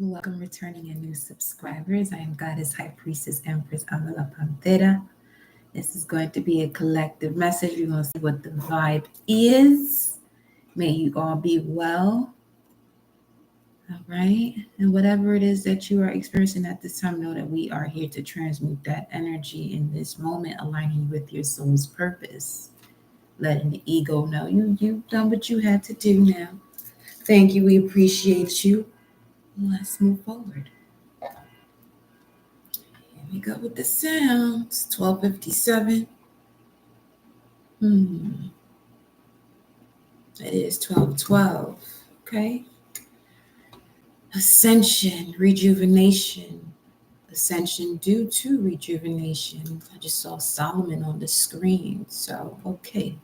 Welcome, returning and new subscribers. I am Goddess High Priestess Empress Amala Pantera. This is going to be a collective message. We're going to see what the vibe is. May you all be well. All right. And whatever it is that you are experiencing at this time, know that we are here to transmute that energy in this moment, aligning with your soul's purpose. Letting the ego know you've done what you had to do now. Thank you. We appreciate you. Let's move forward. Here we go with the sounds. 12:57. It is 12:12. Okay. Ascension, rejuvenation. Ascension due to rejuvenation. I just saw Solomon on the screen. So, okay.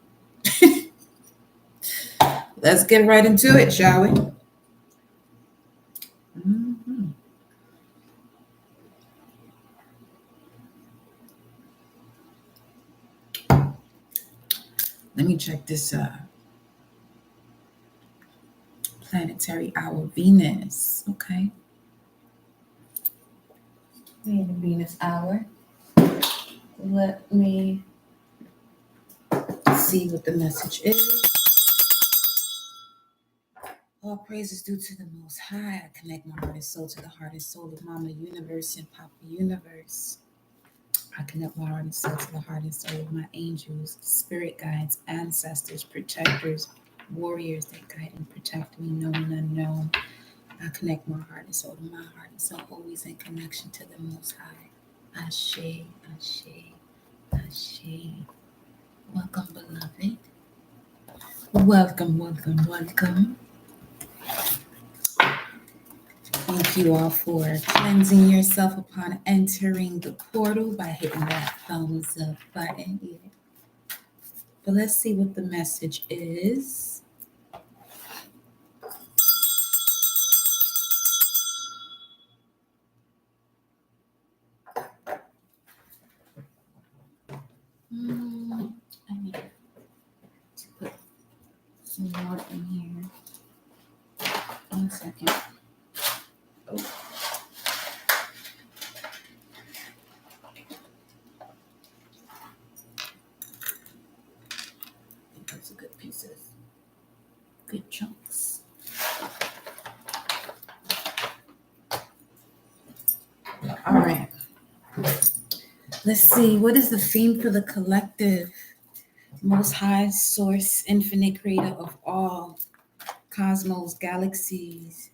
Let's get right into it, shall we? Let me check this planetary hour Venus. Okay. We in the Venus hour. Let me see what the message is. All praise is due to the Most High. I connect my heart and soul to the heart and soul of Mama Universe and Papa Universe. I connect my heart and soul to the heart and soul of my angels, spirit guides, ancestors, protectors, warriors that guide and protect me, known and unknown. I connect my heart and soul to my heart and soul, always in connection to the Most High. Ashe, Ashe, Ashe. Welcome, beloved. Welcome, welcome, welcome. Thank you all for cleansing yourself upon entering the portal by hitting that thumbs up button. But let's see what the message is. I need to put some more in here. 1 second. Oh. Those are good pieces. Good chunks. All right. Let's see. What is the theme for the collective? Most High Source, infinite creator of all cosmos, galaxies.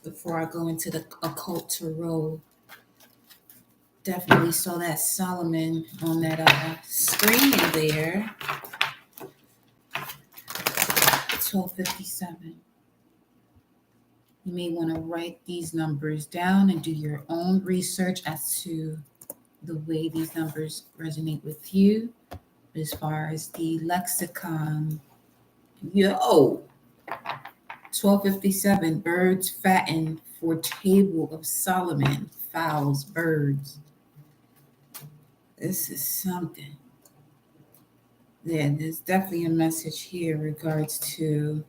Before I go into the occult tarot, definitely saw that Solomon on that screen there. 12:57. You may want to write these numbers down and do your own research as to the way these numbers resonate with you. As far as the lexicon, 12:57. Birds fatten for table of Solomon. Fowls, birds. This is something. Yeah, there's definitely a message here in regards to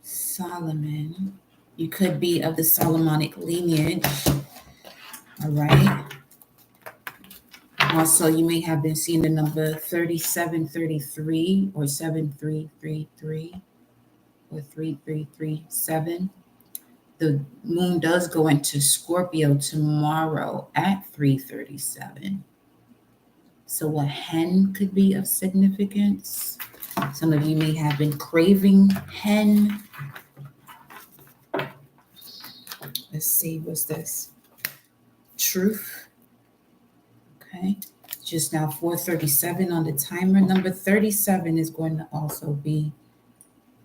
Solomon. You could be of the Solomonic lineage. All right. Also, you may have been seeing the number 3733 or 7333 or 3337. The moon does go into Scorpio tomorrow at 3:37. So a hen could be of significance. Some of you may have been craving hen. Let's see, what's this? Truth. Okay. Just now 4:37 on the timer. Number 37 is going to also be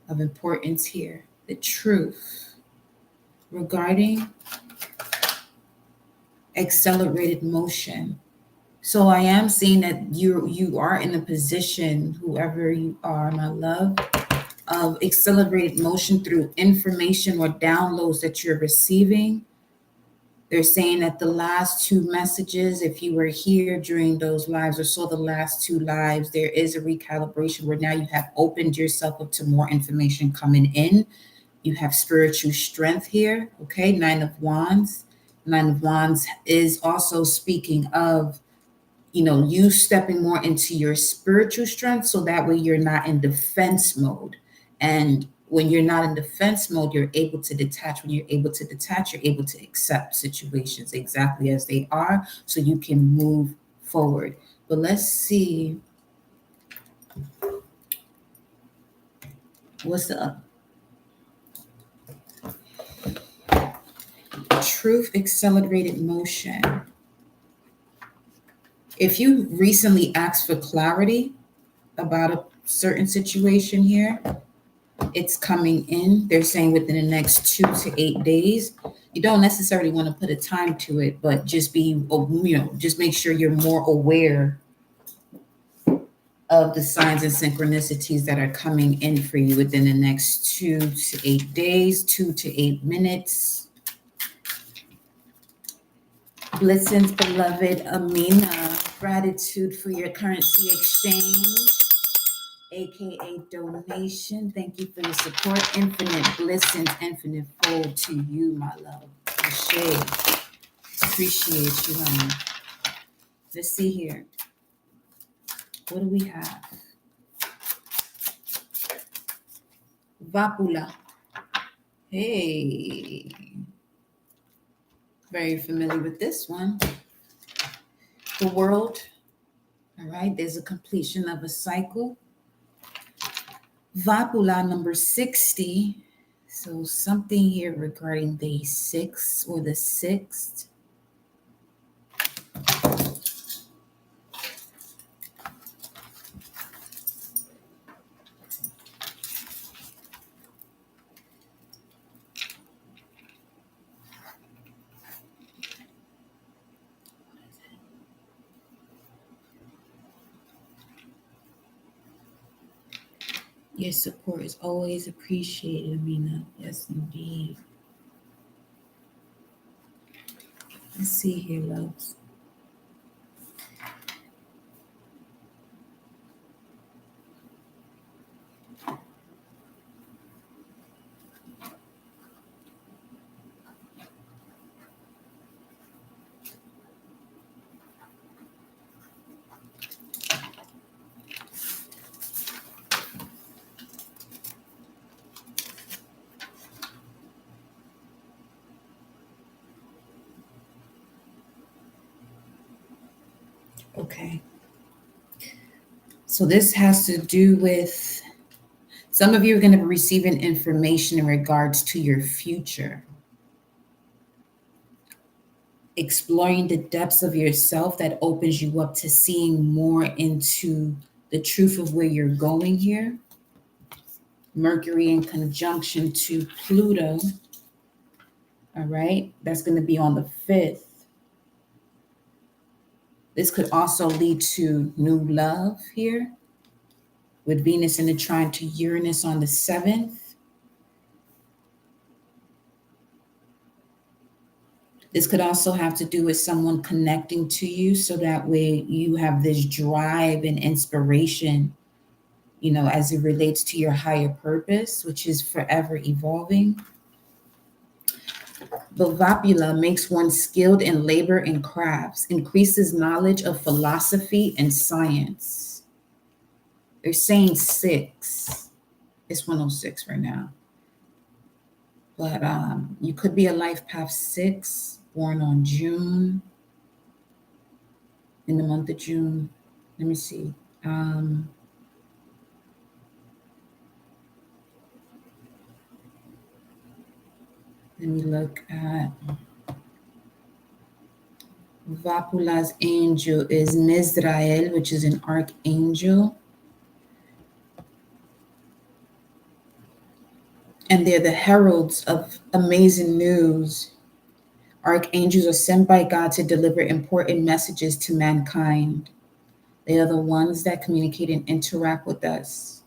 of importance here. The truth regarding accelerated motion. So I am seeing that you are in a position, whoever you are, my love, of accelerated motion through information or downloads that you're receiving. They're saying that the last two messages, if you were here during those lives or saw the last two lives, there is a recalibration where now you have opened yourself up to more information coming in. You have spiritual strength here, okay? Nine of Wands. Nine of Wands is also speaking of, you stepping more into your spiritual strength so that way you're not in defense mode. And when you're not in defense mode, you're able to detach. When you're able to detach, you're able to accept situations exactly as they are so you can move forward. But let's see. What's the truth accelerated motion? If you recently asked for clarity about a certain situation here, it's coming in. They're saying within the next 2 to 8 days. You don't necessarily want to put a time to it, but just just make sure you're more aware of the signs and synchronicities that are coming in for you within the next 2 to 8 days, 2 to 8 minutes. Blessings, beloved Amina. Gratitude for your currency exchange, aka donation. Thank you for your support. Infinite blessings, infinite fold to you, my love. Appreciate you, honey. Let's see here. What do we have? Vapula. Hey. Very familiar with this one. The world. All right. There's a completion of a cycle. Vapula number 60. So something here regarding day 6 or the 6th. Your support is always appreciated, Amina. Yes, indeed. Let's see here, loves. Okay. So this has to do with some of you are going to be receiving information in regards to your future. Exploring the depths of yourself that opens you up to seeing more into the truth of where you're going here. Mercury in conjunction to Pluto. All right. That's going to be on the 5th. This could also lead to new love here with Venus in the trine to Uranus on the 7th. This could also have to do with someone connecting to you so that way you have this drive and inspiration, as it relates to your higher purpose, which is forever evolving. Vapula makes one skilled in labor and crafts, increases knowledge of philosophy and science. They're saying 6. It's 106 right now. But you could be a life path 6, born on June, in the month of June. Let me see. Let me look at Vapula's angel is Mizrael, which is an archangel. And they're the heralds of amazing news. Archangels are sent by God to deliver important messages to mankind. They are the ones that communicate and interact with us.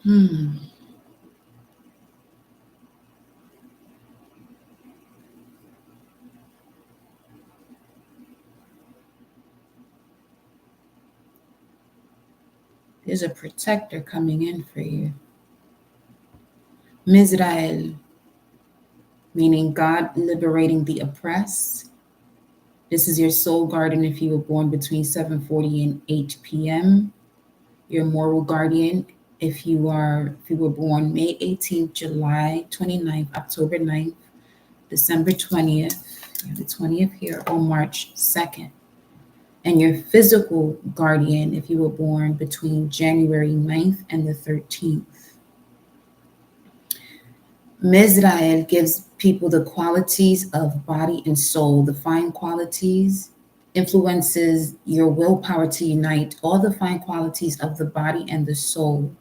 There's a protector coming in for you. Mizrael, meaning God liberating the oppressed. This is your soul guardian if you were born between 7:40 and 8 p.m. Your moral guardian if you were born May 18th, July 29th, October 9th, December 20th, the 20th here, or March 2nd. And your physical guardian if you were born between January 9th and the 13th. Mizrael gives people the qualities of body and soul, the fine qualities, influences your willpower to unite all the fine qualities of the body and the soul.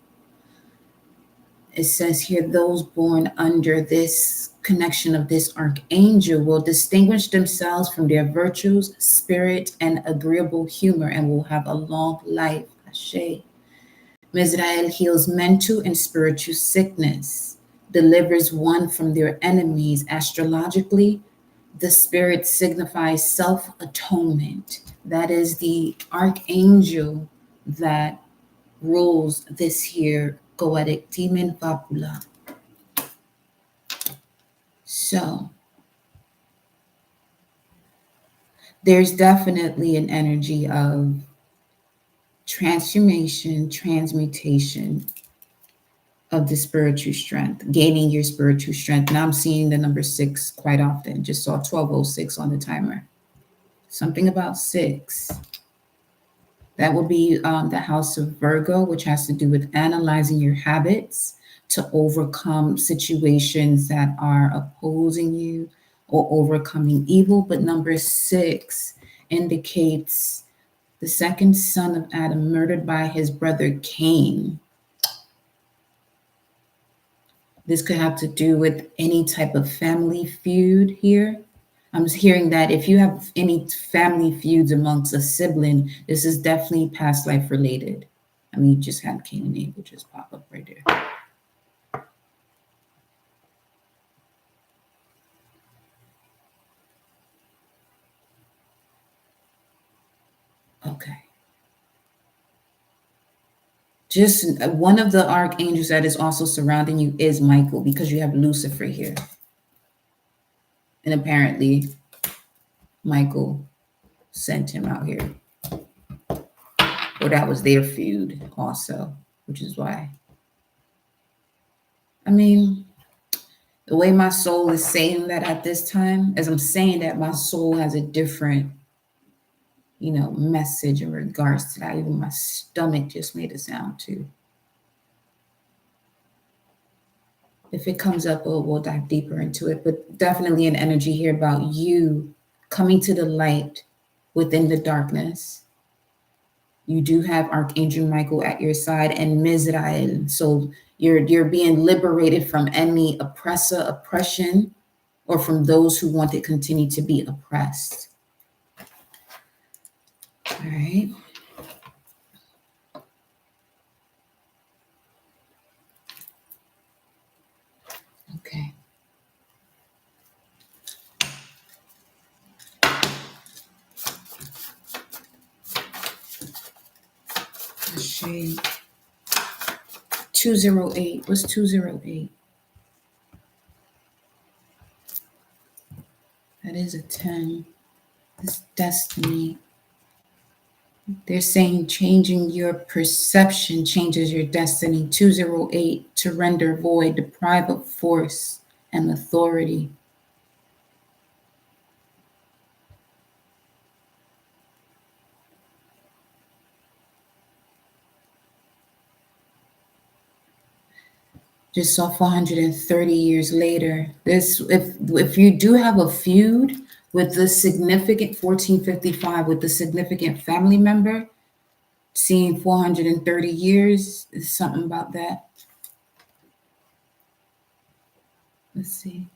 It says here, those born under this connection of this archangel will distinguish themselves from their virtues, spirit, and agreeable humor, and will have a long life. Ashe. Mizrael heals mental and spiritual sickness, delivers one from their enemies. Astrologically, the spirit signifies self-atonement. That is the archangel that rules this here goetic demon vapula. So there's definitely an energy of transformation, transmutation of the spiritual strength, gaining your spiritual strength. Now I'm seeing the number 6 quite often. Just saw 1206 on the timer. Something about 6. That will be the house of Virgo, which has to do with analyzing your habits to overcome situations that are opposing you or overcoming evil. But number 6 indicates the second son of Adam murdered by his brother Cain. This could have to do with any type of family feud here. I'm just hearing that if you have any family feuds amongst a sibling, this is definitely past life related. I mean, you just had Cain and Abel just pop up right there. Okay. Just one of the archangels that is also surrounding you is Michael, because you have Lucifer here. And apparently Michael sent him out here. Or that was their feud also, which is why. I mean, the way my soul is saying that at this time, as I'm saying that, my soul has a different, message in regards to that. Even my stomach just made a sound too. If it comes up, we'll dive deeper into it, but definitely an energy here about you coming to the light within the darkness. You do have Archangel Michael at your side and Mizrael. So you're being liberated from any oppression, or from those who want to continue to be oppressed. All right. Okay. Shade 208. What's 208? That is a 10. It's destiny. They're saying changing your perception changes your destiny. 208, to render void, deprive of force and authority. Just saw 430 years later. This, if you do have a feud with the significant 1455 with the significant family member, seeing 430 years is something about that. Let's see.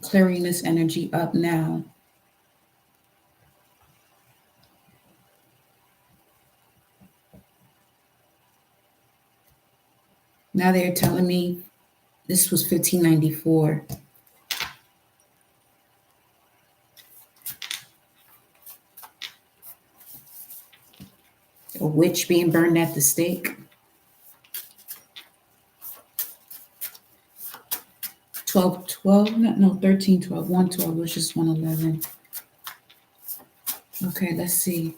Clearing this energy up now. Now they're telling me this was 1594. A witch being burned at the stake. 1212, no, 1312, 112, which is 111. Okay, let's see.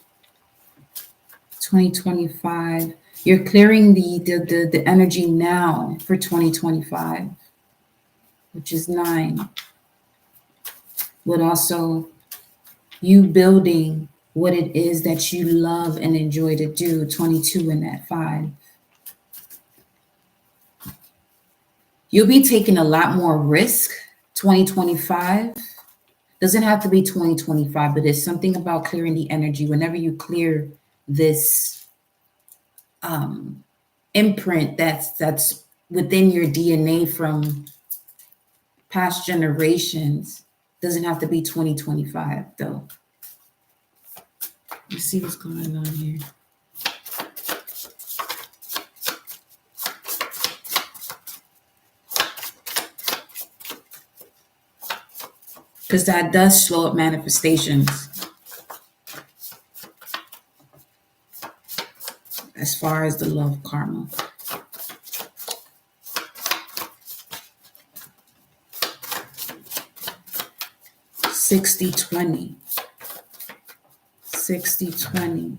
2025. You're clearing the energy now for 2025, which is 9. But also you building what it is that you love and enjoy to do, 22 in that 5. You'll be taking a lot more risk, 2025. Doesn't have to be 2025, but there's something about clearing the energy. Whenever you clear this imprint that's within your DNA from past generations, doesn't have to be 2025 though. Let's see what's going on here. Because that does slow up manifestations. As far as the love karma. $60-20. 60-20.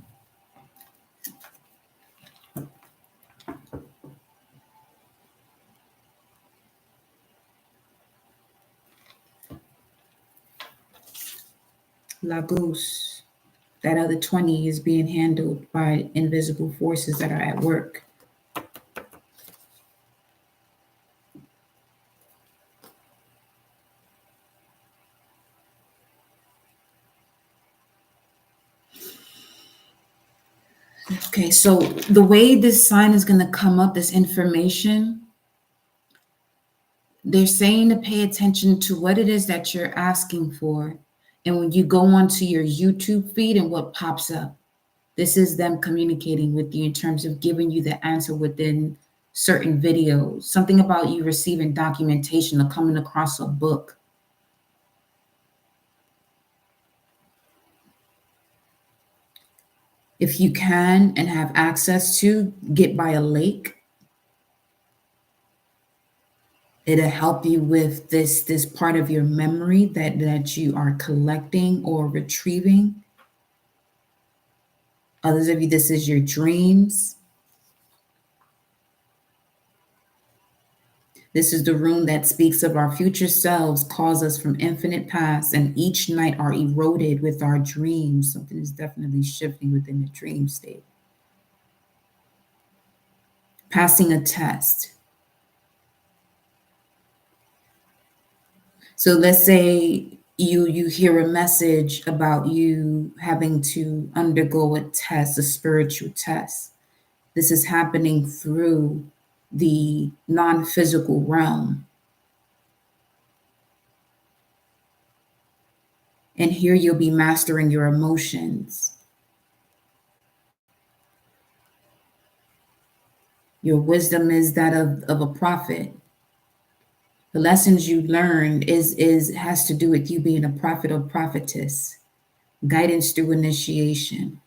Lagos. That other 20 is being handled by invisible forces that are at work. Okay, so the way this sign is going to come up, this information, they're saying to pay attention to what it is that you're asking for. And when you go onto your YouTube feed and what pops up, this is them communicating with you in terms of giving you the answer within certain videos. Something about you receiving documentation or coming across a book. If you can and have access to, get by a lake. It'll help you with this part of your memory that you are collecting or retrieving. Others of you, this is your dreams. This is the room that speaks of our future selves, calls us from infinite past, and each night are eroded with our dreams. Something is definitely shifting within the dream state. Passing a test. So let's say you hear a message about you having to undergo a test, a spiritual test. This is happening through the non-physical realm. And here you'll be mastering your emotions. Your wisdom is that of a prophet. The lessons you learned has to do with you being a prophet or prophetess. Guidance through initiation.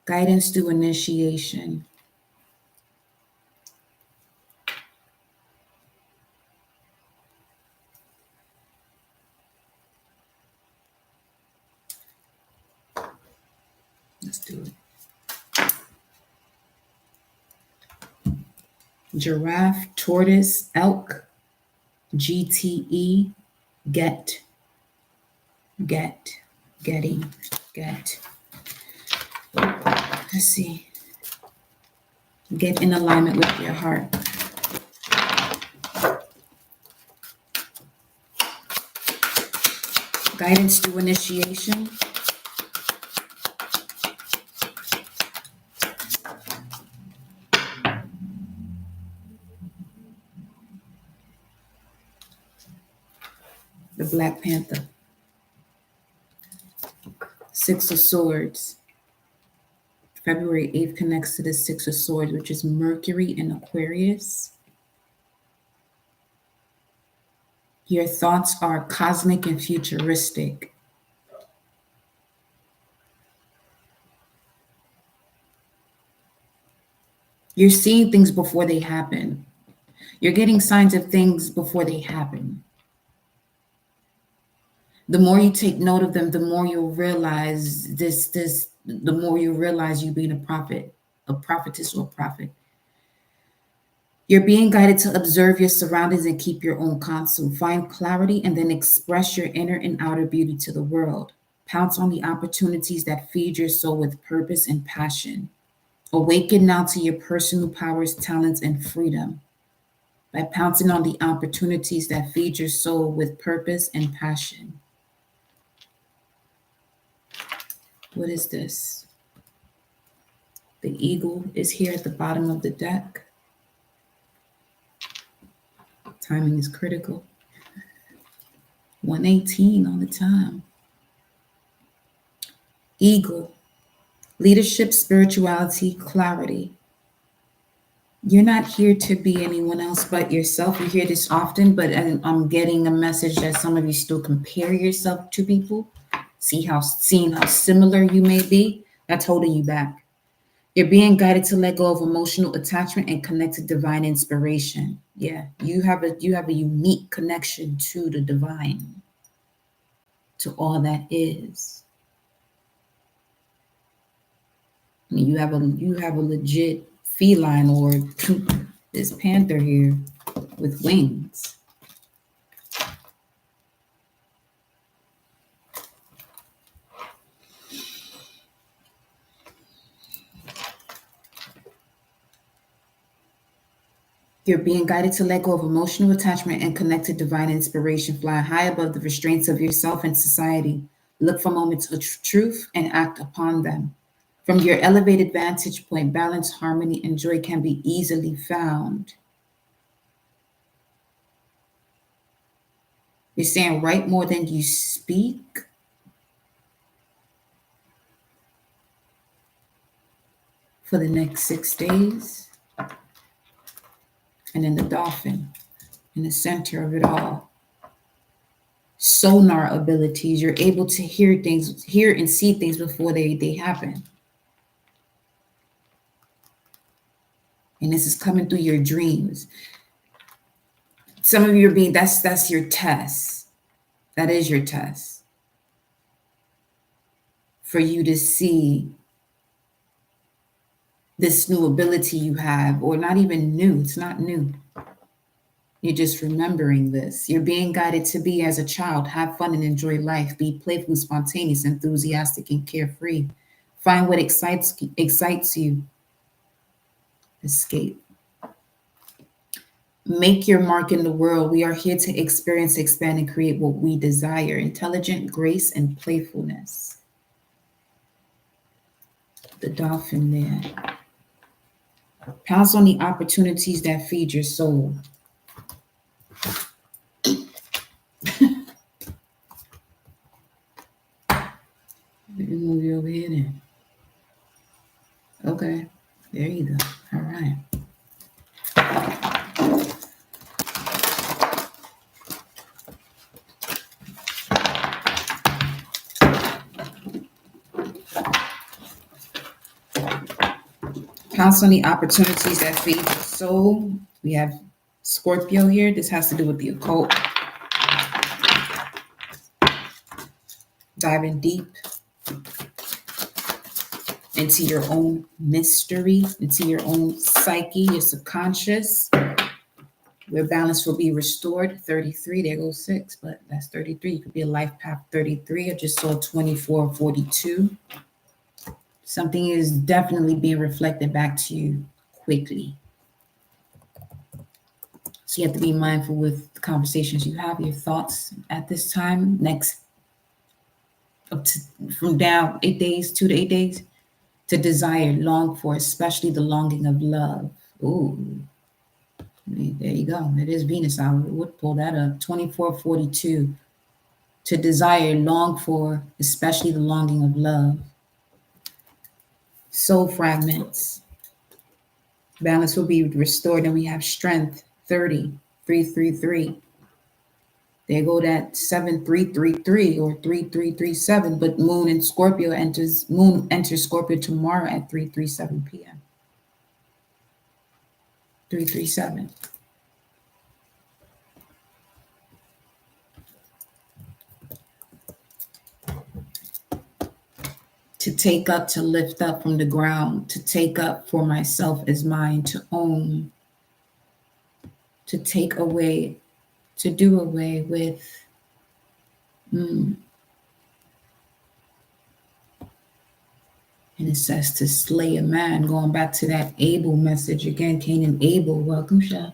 Guidance through initiation. Let's do it. Giraffe, tortoise, elk, GTE, getting, get. Let's see. Get in alignment with your heart. Guidance through initiation. The Black Panther. 6 of Swords. February 8th connects to the Six of Swords, which is Mercury in Aquarius. Your thoughts are cosmic and futuristic. You're seeing things before they happen. You're getting signs of things before they happen. The more you take note of them, the more you'll realize the more you realize you being a prophet, a prophetess or a prophet. You're being guided to observe your surroundings and keep your own counsel. Find clarity and then express your inner and outer beauty to the world. Pounce on the opportunities that feed your soul with purpose and passion. Awaken now to your personal powers, talents, and freedom by pouncing on the opportunities that feed your soul with purpose and passion. What is this? The eagle is here at the bottom of the deck. Timing is critical. 118 on the time. Eagle, leadership, spirituality, clarity. You're not here to be anyone else but yourself. You hear this often, but I'm getting a message that some of you still compare yourself to people. Seeing how similar you may be, that's holding you back. You're being guided to let go of emotional attachment and connect to divine inspiration. Yeah, you have a unique connection to the divine, to all that is. I mean, you have a legit feline or this panther here with wings. You're being guided to let go of emotional attachment and connect to divine inspiration. Fly high above the restraints of yourself and society. Look for moments of truth and act upon them. From your elevated vantage point, balance, harmony, and joy can be easily found. You're saying write more than you speak. For the next 6 days. And then the dolphin in the center of it all. Sonar abilities. You're able to hear and see things before they happen. And this is coming through your dreams. Some of you are being, that's your test. That is your test. For you to see this new ability you have, or not even new, it's not new. You're just remembering this. You're being guided to be as a child, have fun and enjoy life, be playful, spontaneous, enthusiastic, and carefree. Find what excites you. Escape. Make your mark in the world. We are here to experience, expand, and create what we desire. Intelligent, grace, and playfulness. The dolphin there. Pounce on the opportunities that feed your soul. Let me move you over here then. Okay, there you go. All right. Pounce on the opportunities that feed your soul. We have Scorpio here. This has to do with the occult. Diving deep into your own mystery, into your own psyche, your subconscious, where balance will be restored. 33, there goes 6, but that's 33. You could be a life path 33. I just saw 24, 42. Something is definitely being reflected back to you quickly. So you have to be mindful with the conversations you have, your thoughts at this time. Next, from down 8 days, 2 to 8 days, to desire, long for, especially the longing of love. Ooh, there you go. It is Venus. I would pull that up. 24, 42. To desire, long for, especially the longing of love. soul fragments. Balance will be restored, and we have strength, 30, 333. There go that 7333 or 3337, but Moon enters Scorpio tomorrow at 3:37 p.m. 337. To take up, to lift up from the ground, to take up for myself as mine, to own, to take away, to do away with. And it says to slay a man, going back to that Abel message again. Cain and Abel, welcome, Shah.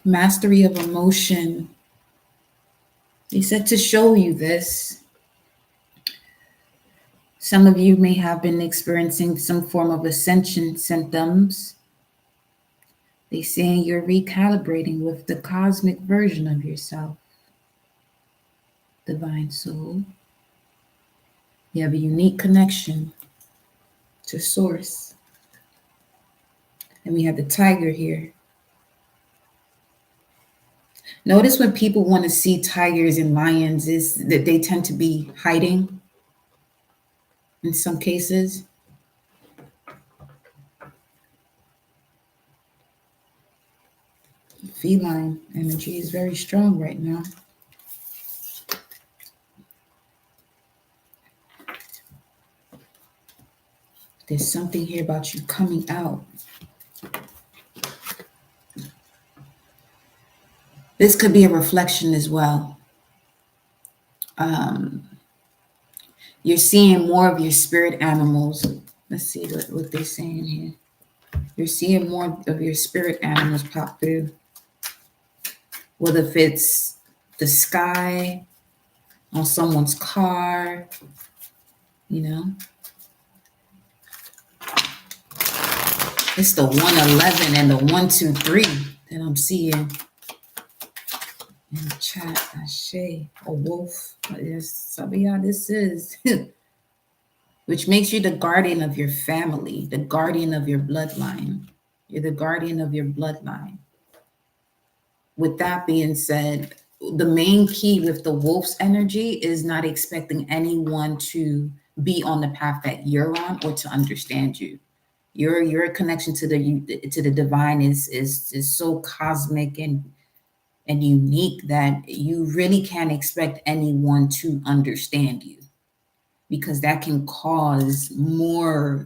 Mastery of emotion. He said to show you this. Some of you may have been experiencing some form of ascension symptoms. They're saying you're recalibrating with the cosmic version of yourself, divine soul. You have a unique connection to source. And we have the tiger here. Notice when people want to see tigers and lions is that they tend to be hiding in some cases. Feline energy is very strong right now. There's something here about you coming out. This could be a reflection as well. You're seeing more of your spirit animals. Let's see what they're saying here. You're seeing more of your spirit animals pop through. Whether if it's the sky, on someone's car, you know. It's the 111 and the 123 that I'm seeing in the chat. Ashe, a wolf. Yes, some of y'all, this is. Which makes you the guardian of your family, the guardian of your bloodline. You're the guardian of your bloodline. With that being said, the main key with the wolf's energy is not expecting anyone to be on the path that you're on or to understand you. Your connection to the divine is so cosmic and unique that you really can't expect anyone to understand you, because that can cause more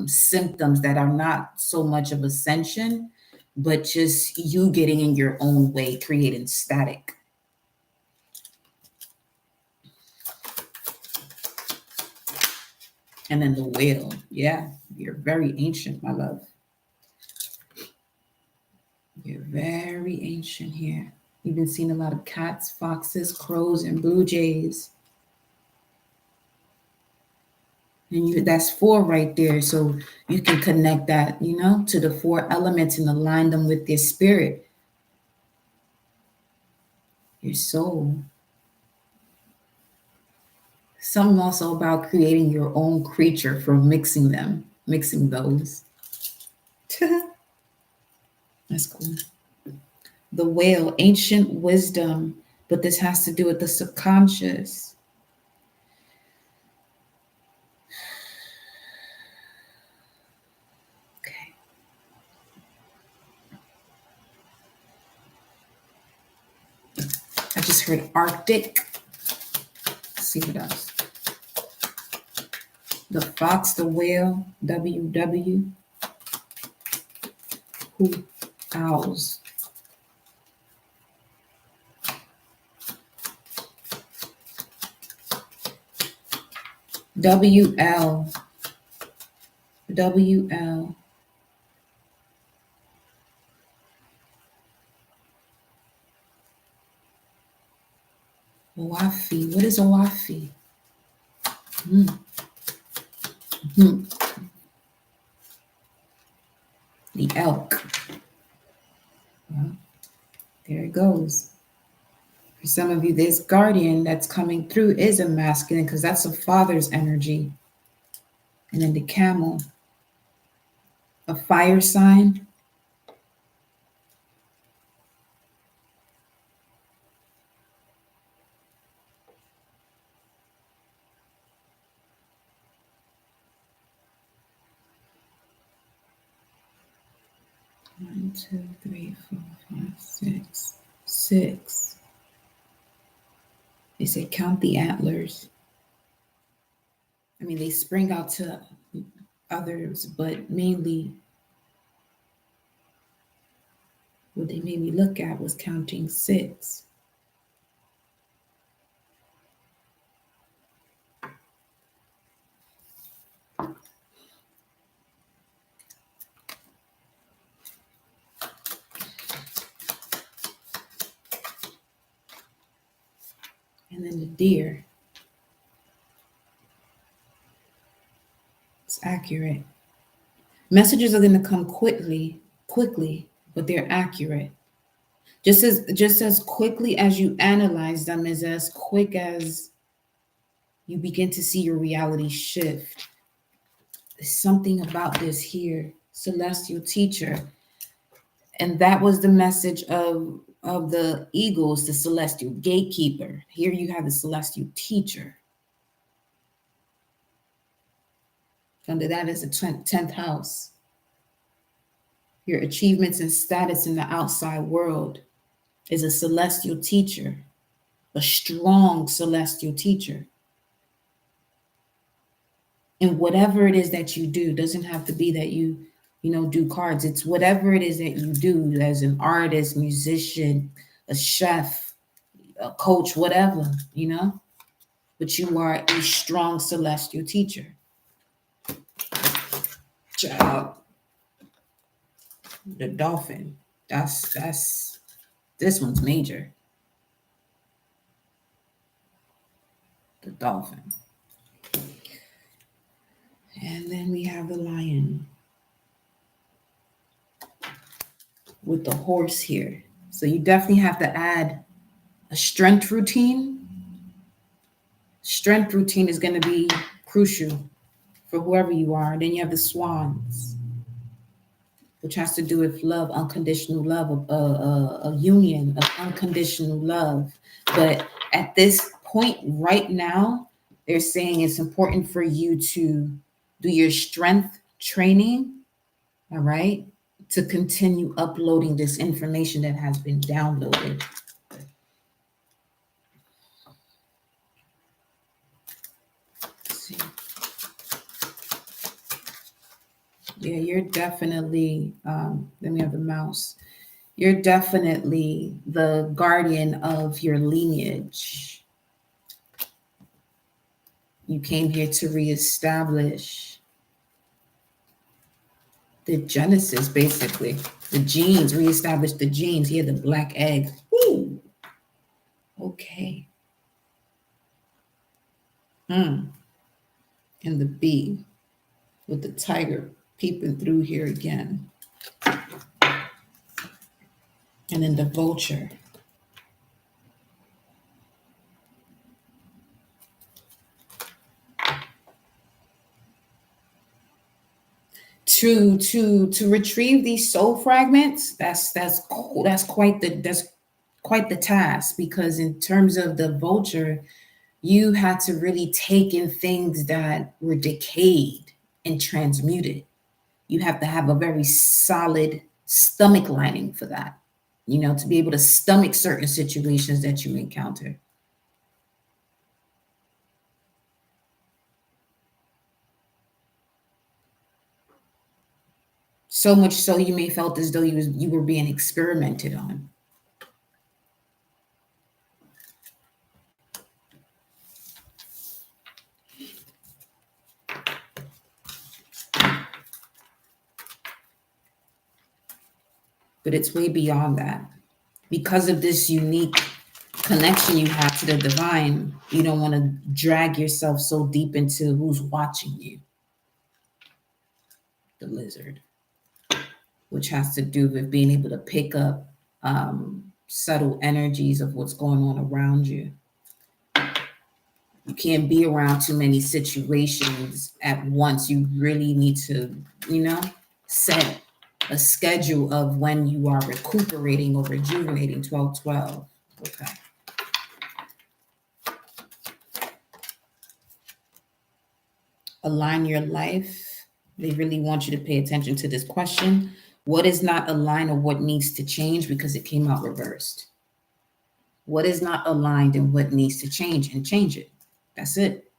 symptoms that are not so much of ascension, but just you getting in your own way, creating static. And then the whale. Yeah, you're very ancient, my love. You're very ancient here. You've been seeing a lot of cats, foxes, crows, and blue jays. And that's 4 right there. So you can connect that, to the 4 elements and align them with your spirit, your soul. Something also about creating your own creature from mixing those. That's cool. The whale, ancient wisdom, but this has to do with the subconscious. Okay. I just heard Arctic. Let's see what else. The fox, the whale, WW. Who? Owls. WL. WL. Owafi. What is Owafi? The elk. Well, there it goes. For some of you, this guardian that's coming through is a masculine because that's a father's energy. And then the camel, a fire sign. One, two, three, four, five, six. Six. They say count the antlers. I mean, they spring out to others, but mainly what they made me look at was counting six. And then the deer. It's accurate. Messages are going to come quickly, but they're accurate. Just as quickly as you analyze them is as quick as you begin to see your reality shift. There's something about this here, celestial teacher. And that was the message of the eagles, the celestial gatekeeper. Here you have the celestial teacher. Under that is the 10th house. Your achievements and status in the outside world is a celestial teacher, a strong celestial teacher. And whatever it is that you do, doesn't have to be that you do cards. It's whatever it is that you do as an artist, musician, a chef, a coach, whatever, but you are a strong celestial teacher. Child. The dolphin. That's this one's major. The dolphin. And then we have the lion with the horse here. So you definitely have to add a strength routine. Strength routine is going to be crucial for whoever you are. Then you have the swans, which has to do with love, unconditional love, a union of unconditional love. But at this point right now, they're saying it's important for you to do your strength training, all right, to continue uploading this information that has been downloaded. Let's see. Yeah, you're definitely, then we have the mouse. You're definitely the guardian of your lineage. You came here to reestablish the genesis, basically. The genes, reestablish the genes. Here, the black egg. Ooh. Okay. And the bee with the tiger peeping through here again. And then the vulture. To retrieve these soul fragments, that's quite the task, because in terms of the vulture, you had to really take in things that were decayed and transmuted. You have to have a very solid stomach lining for that, to be able to stomach certain situations that you encounter. So much so you may felt as though you were being experimented on. But it's way beyond that. Because of this unique connection you have to the divine, you don't want to drag yourself so deep into who's watching you. The lizard, which has to do with being able to pick up subtle energies of what's going on around you. You can't be around too many situations at once. You really need to, set a schedule of when you are recuperating or rejuvenating. 1212. Okay. Align your life. They really want you to pay attention to this question. What is not aligned or what needs to change, because it came out reversed. What is not aligned and what needs to change, and change it. That's it.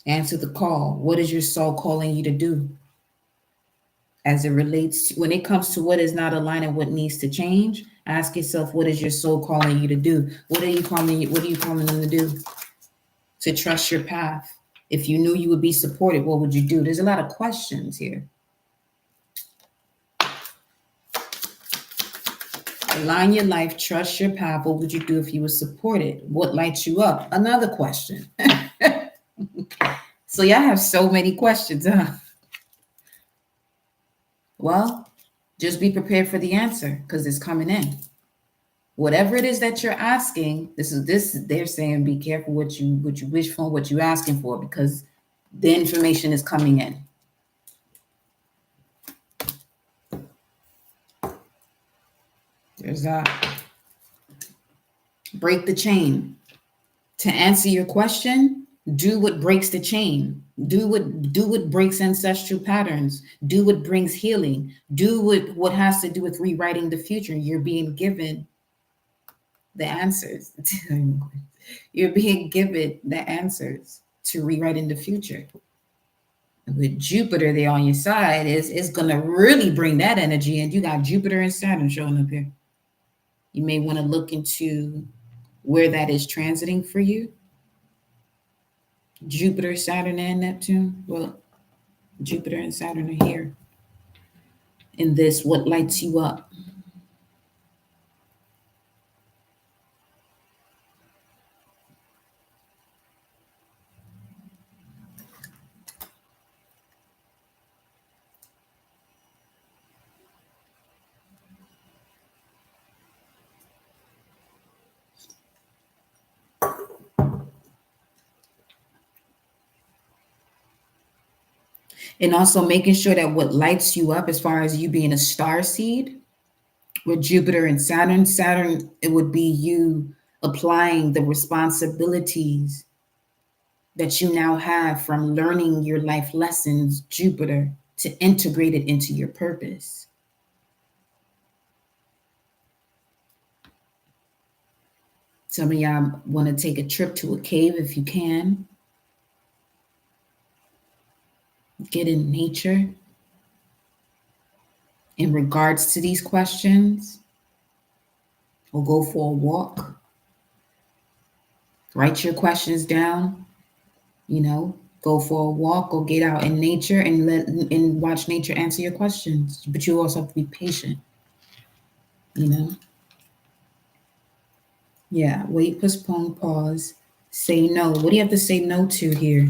Answer the call. What is your soul calling you to do? As it relates to, when it comes to what is not aligned and what needs to change, ask yourself, what is your soul calling you to do? What are you calling them to do? To trust your path. If you knew you would be supported, what would you do? There's a lot of questions here. Align your life, trust your path. What would you do if you were supported? What lights you up? Another question. So y'all have so many questions, huh? Well, just be prepared for the answer, because it's coming in. Whatever it is that you're asking, they're saying be careful what you wish for, what you're asking for, because the information is coming in. There's that. Break the chain. To answer your question, do what breaks the chain. Do what breaks ancestral patterns. Do what brings healing. Do what has to do with rewriting the future. You're being given the answers. You're being given the answers to rewriting the future. With Jupiter there on your side, is going to really bring that energy. And you got Jupiter and Saturn showing up here. You may want to look into where that is transiting for you. Jupiter, Saturn, and Neptune. Well, Jupiter and Saturn are here. In this, what lights you up? And also making sure that what lights you up, as far as you being a star seed, with Jupiter and Saturn, it would be you applying the responsibilities that you now have from learning your life lessons, Jupiter, to integrate it into your purpose. Some of y'all want to take a trip to a cave if you can. Get in nature in regards to these questions, or go for a walk. Write your questions down, go for a walk, or get out in nature and watch nature answer your questions. But you also have to be patient, Yeah, wait, postpone, pause, say no. What do you have to say no to here?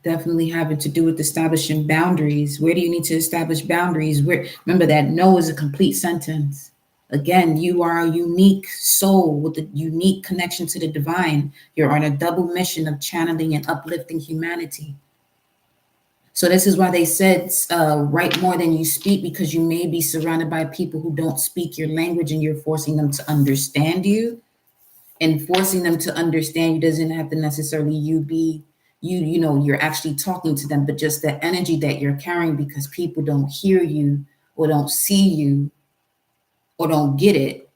Definitely having to do with establishing boundaries. Where do you need to establish boundaries? Remember that no is a complete sentence. Again, you are a unique soul with a unique connection to the divine. You're on a double mission of channeling and uplifting humanity. So this is why they said write more than you speak, because you may be surrounded by people who don't speak your language, and you're forcing them to understand you. And forcing them to understand you doesn't have to necessarily you're actually talking to them, but just the energy that you're carrying, because people don't hear you or don't see you or don't get it.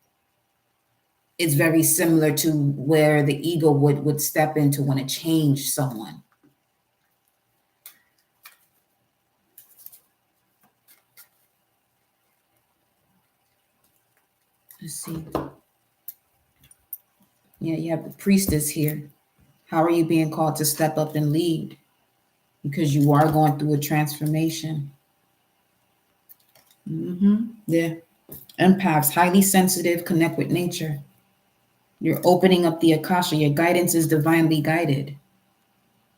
It's very similar to where the ego would step in to want to change someone. Let's see. Yeah, you have the priestess here. How are you being called to step up and lead? Because you are going through a transformation. Yeah. Empaths, highly sensitive, connect with nature. You're opening up the Akasha. Your guidance is divinely guided.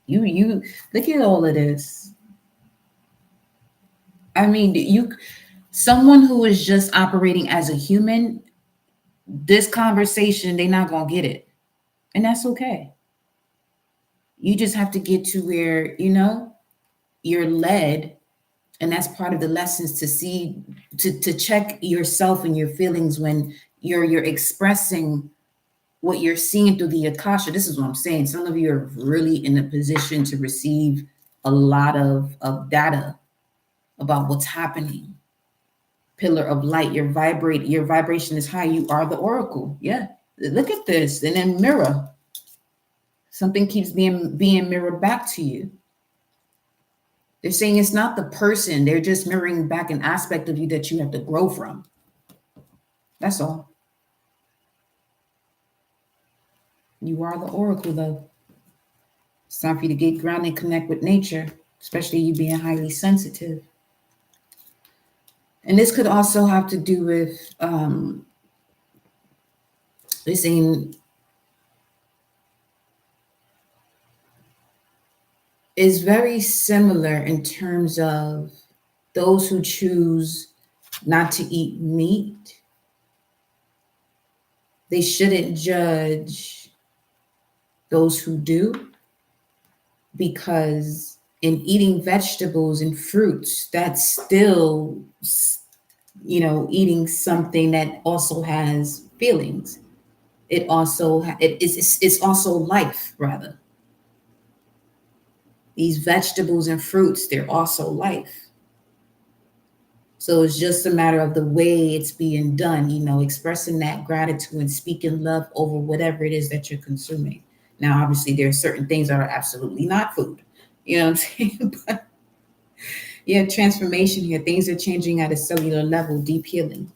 You look at all of this. I mean, Someone who is just operating as a human, this conversation, they're not going to get it. And that's okay. You just have to get to where, you're led. And that's part of the lessons to see, to check yourself and your feelings when you're expressing what you're seeing through the Akasha. This is what I'm saying. Some of you are really in a position to receive a lot of data about what's happening. Pillar of light, your vibration is high. You are the oracle. Yeah. Look at this. And then mirror. Something keeps being mirrored back to you. They're saying it's not the person. They're just mirroring back an aspect of you that you have to grow from. That's all. You are the oracle, though. It's time for you to get grounded and connect with nature, especially you being highly sensitive. And this could also have to do with they're saying is very similar in terms of those who choose not to eat meat. They shouldn't judge those who do, because in eating vegetables and fruits, that's still, eating something that also has feelings. It also it's also life, rather. These vegetables and fruits, they're also life. So it's just a matter of the way it's being done, expressing that gratitude and speaking love over whatever it is that you're consuming. Now, obviously, there are certain things that are absolutely not food. You know what I'm saying? But yeah, transformation here. Things are changing at a cellular level, deep healing.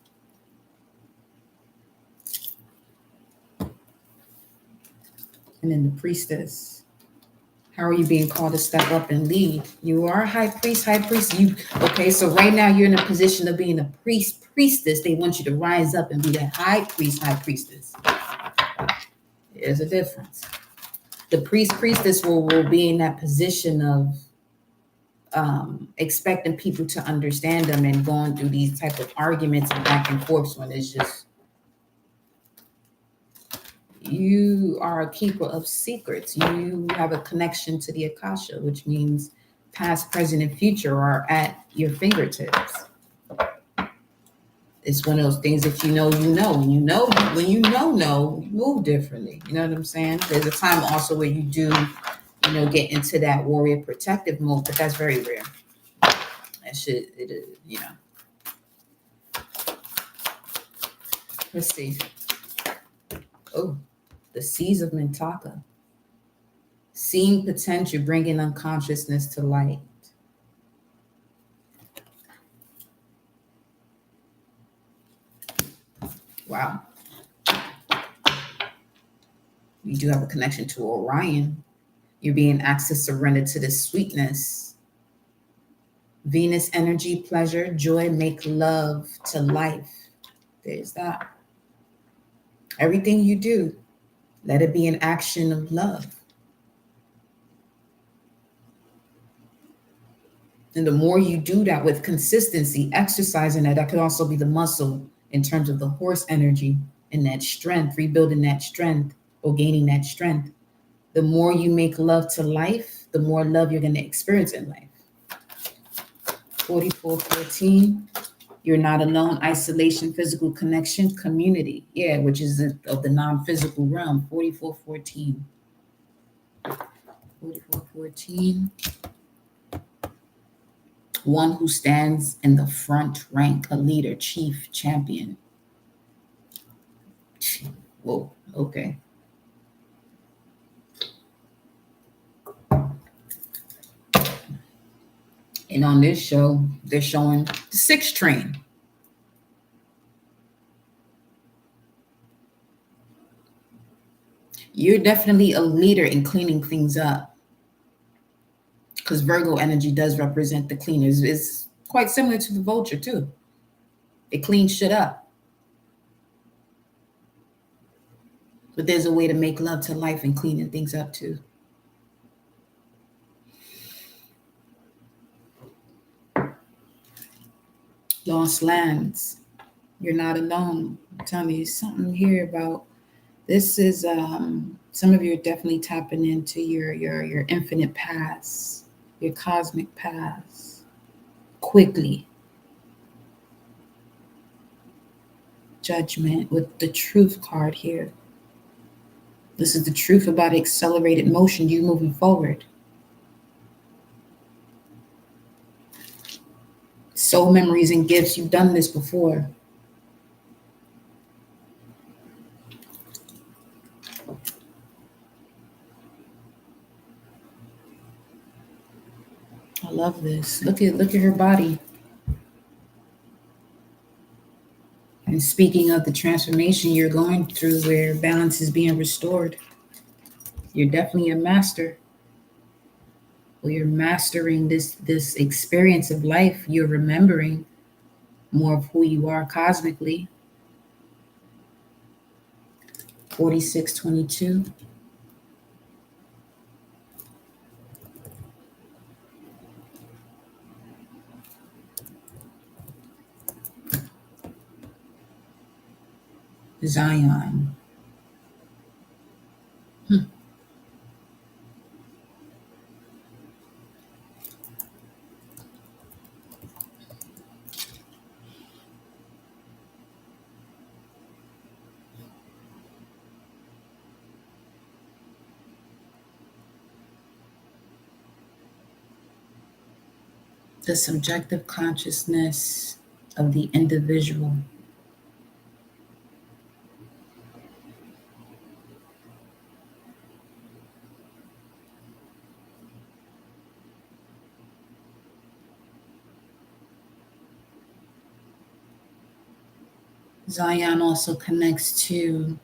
And then the priestess. How are you being called to step up and lead? You are a high priest. Okay, so right now you're in a position of being a priestess. They want you to rise up and be that high priestess. There's a difference. The priestess will be in that position of expecting people to understand them and going through these type of arguments and back and forth when it's just, you are a keeper of secrets. You have a connection to the Akasha, which means past, present, and future are at your fingertips. It's one of those things that you know. When you move differently. You know what I'm saying? There's a time also where you do, get into that warrior protective mode, but that's very rare. Let's see. Oh, the seas of Mintaka. Seeing potential, bringing unconsciousness to light. Wow. You do have a connection to Orion. You're being asked to surrender to the sweetness. Venus energy, pleasure, joy, make love to life. There's that. Everything you do, let it be an action of love. And the more you do that with consistency, exercising that could also be the muscle in terms of the horse energy and that strength, rebuilding that strength or gaining that strength. The more you make love to life, the more love you're going to experience in life. 4414, you're not alone. Isolation, physical connection, community. Yeah, which is of the non-physical realm. 4414. 4414. One who stands in the front rank, a leader, chief, champion. Whoa, okay. And on this show, they're showing the 6 train. You're definitely a leader in cleaning things up, because Virgo energy does represent the cleaners. It's quite similar to the vulture too. It cleans shit up. But there's a way to make love to life and cleaning things up too. lost lands. You're not alone. I'm telling you, something here about this is some of you are definitely tapping into your infinite past, your cosmic past. Quickly. Judgment with the truth card here. This is the truth about accelerated motion, you moving forward. Soul memories and gifts, you've done this before. I love this. Look at her body. And speaking of the transformation you're going through where balance is being restored, you're definitely a master. Well, you're mastering this experience of life. You're remembering more of who you are cosmically. 4622. Zion. The subjective consciousness of the individual. Zion also connects to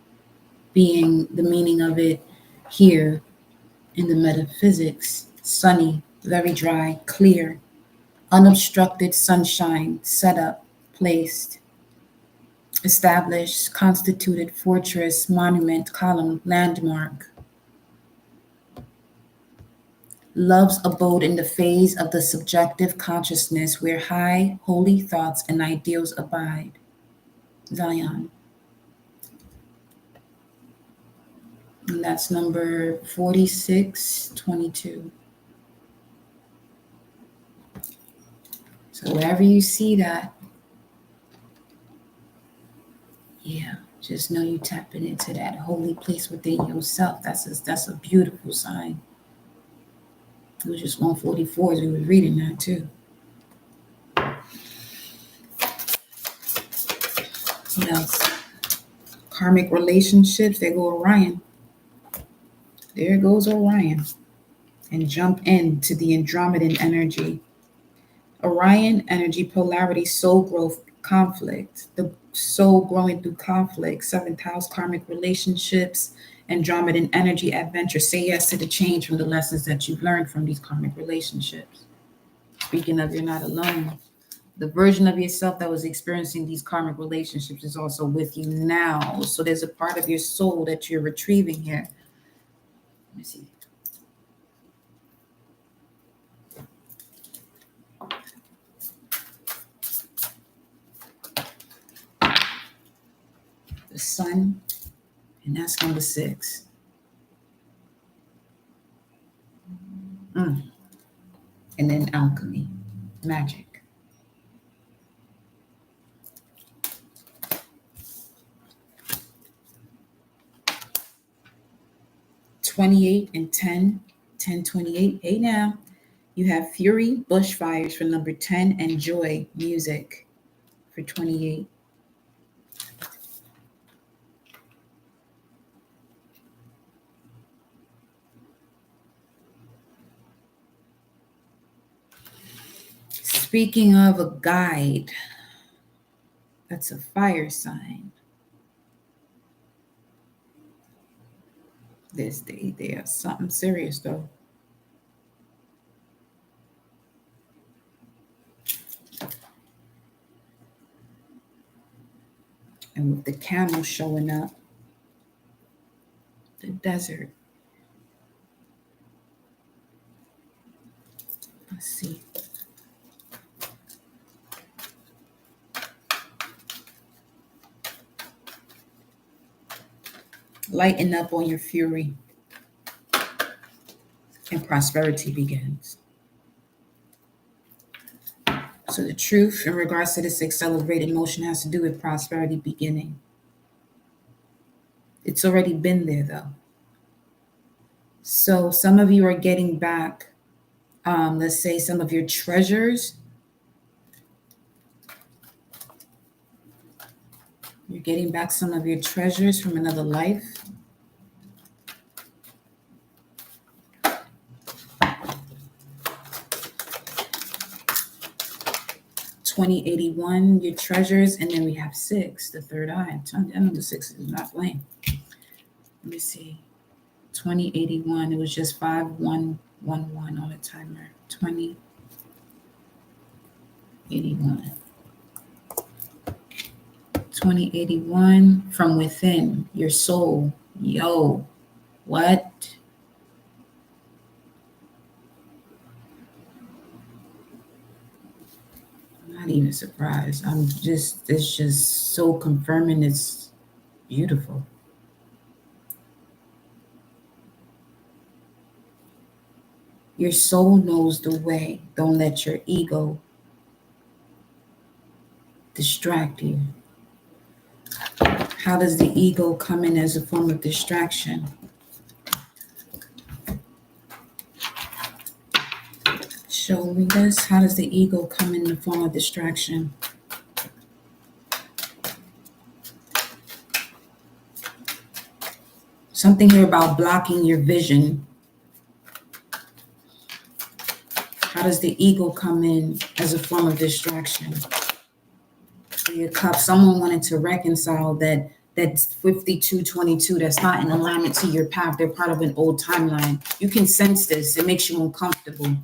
being the meaning of it here in the metaphysics. Sunny, very dry, clear, unobstructed sunshine, set up, placed, established, constituted, fortress, monument, column, landmark. Love's abode in the phase of the subjective consciousness where high, holy thoughts and ideals abide. Zion. And that's number 4622. So wherever you see that, yeah, just know you tapping into that holy place within yourself. That's a beautiful sign. It was just 144 as we were reading that too. What else? Karmic relationships, there go Orion. There goes Orion. And jump into the Andromedan energy. Orion energy, polarity, soul growth, conflict. The soul growing through conflict. Seventh house, karmic relationships, Andromedan energy, adventure. Say yes to the change from the lessons that you've learned from these karmic relationships. Speaking of, you're not alone. The version of yourself that was experiencing these karmic relationships is also with you now. So there's a part of your soul that you're retrieving here. Let me see. The sun, and that's number 6. And then alchemy, magic. 28 and 10, 10, 28. Hey now, you have fury, bushfires for number 10, and joy, music for 28. Speaking of a guide, that's a fire sign. This day, there's something serious though. And with the camel showing up, the desert. Let's see. Lighten up on your fury, and prosperity begins. So the truth in regards to this accelerated motion has to do with prosperity beginning. It's already been there though. So some of you are getting back, let's say, some of your treasures. You're getting back some of your treasures from another life. $2081, your treasures, and then we have 6, the third eye. I know the 6 is not playing. Let me see. 2081, it was just 5111 on the timer. 2081. 2081 from within your soul. Yo, what? I'm not even surprised. It's just so confirming. It's beautiful. Your soul knows the way. Don't let your ego distract you. How does the ego come in as a form of distraction? Show me this. How does the ego come in the form of distraction? Something here about blocking your vision. How does the ego come in as a form of distraction? Your cup, someone wanted to reconcile that's 5222, that's not in alignment to your path. They're part of an old timeline. You can sense this. It makes you uncomfortable.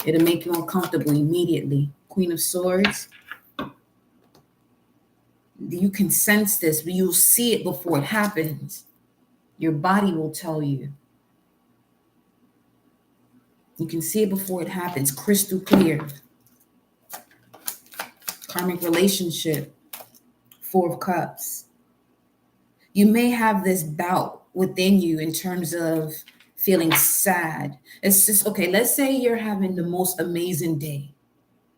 It'll make you uncomfortable immediately. Queen of Swords. You can sense this, but you'll see it before it happens. Your body will tell you. You can see it before it happens, crystal clear. Karmic relationship, 4 of Cups. You may have this bout within you in terms of feeling sad. It's just, okay, let's say you're having the most amazing day.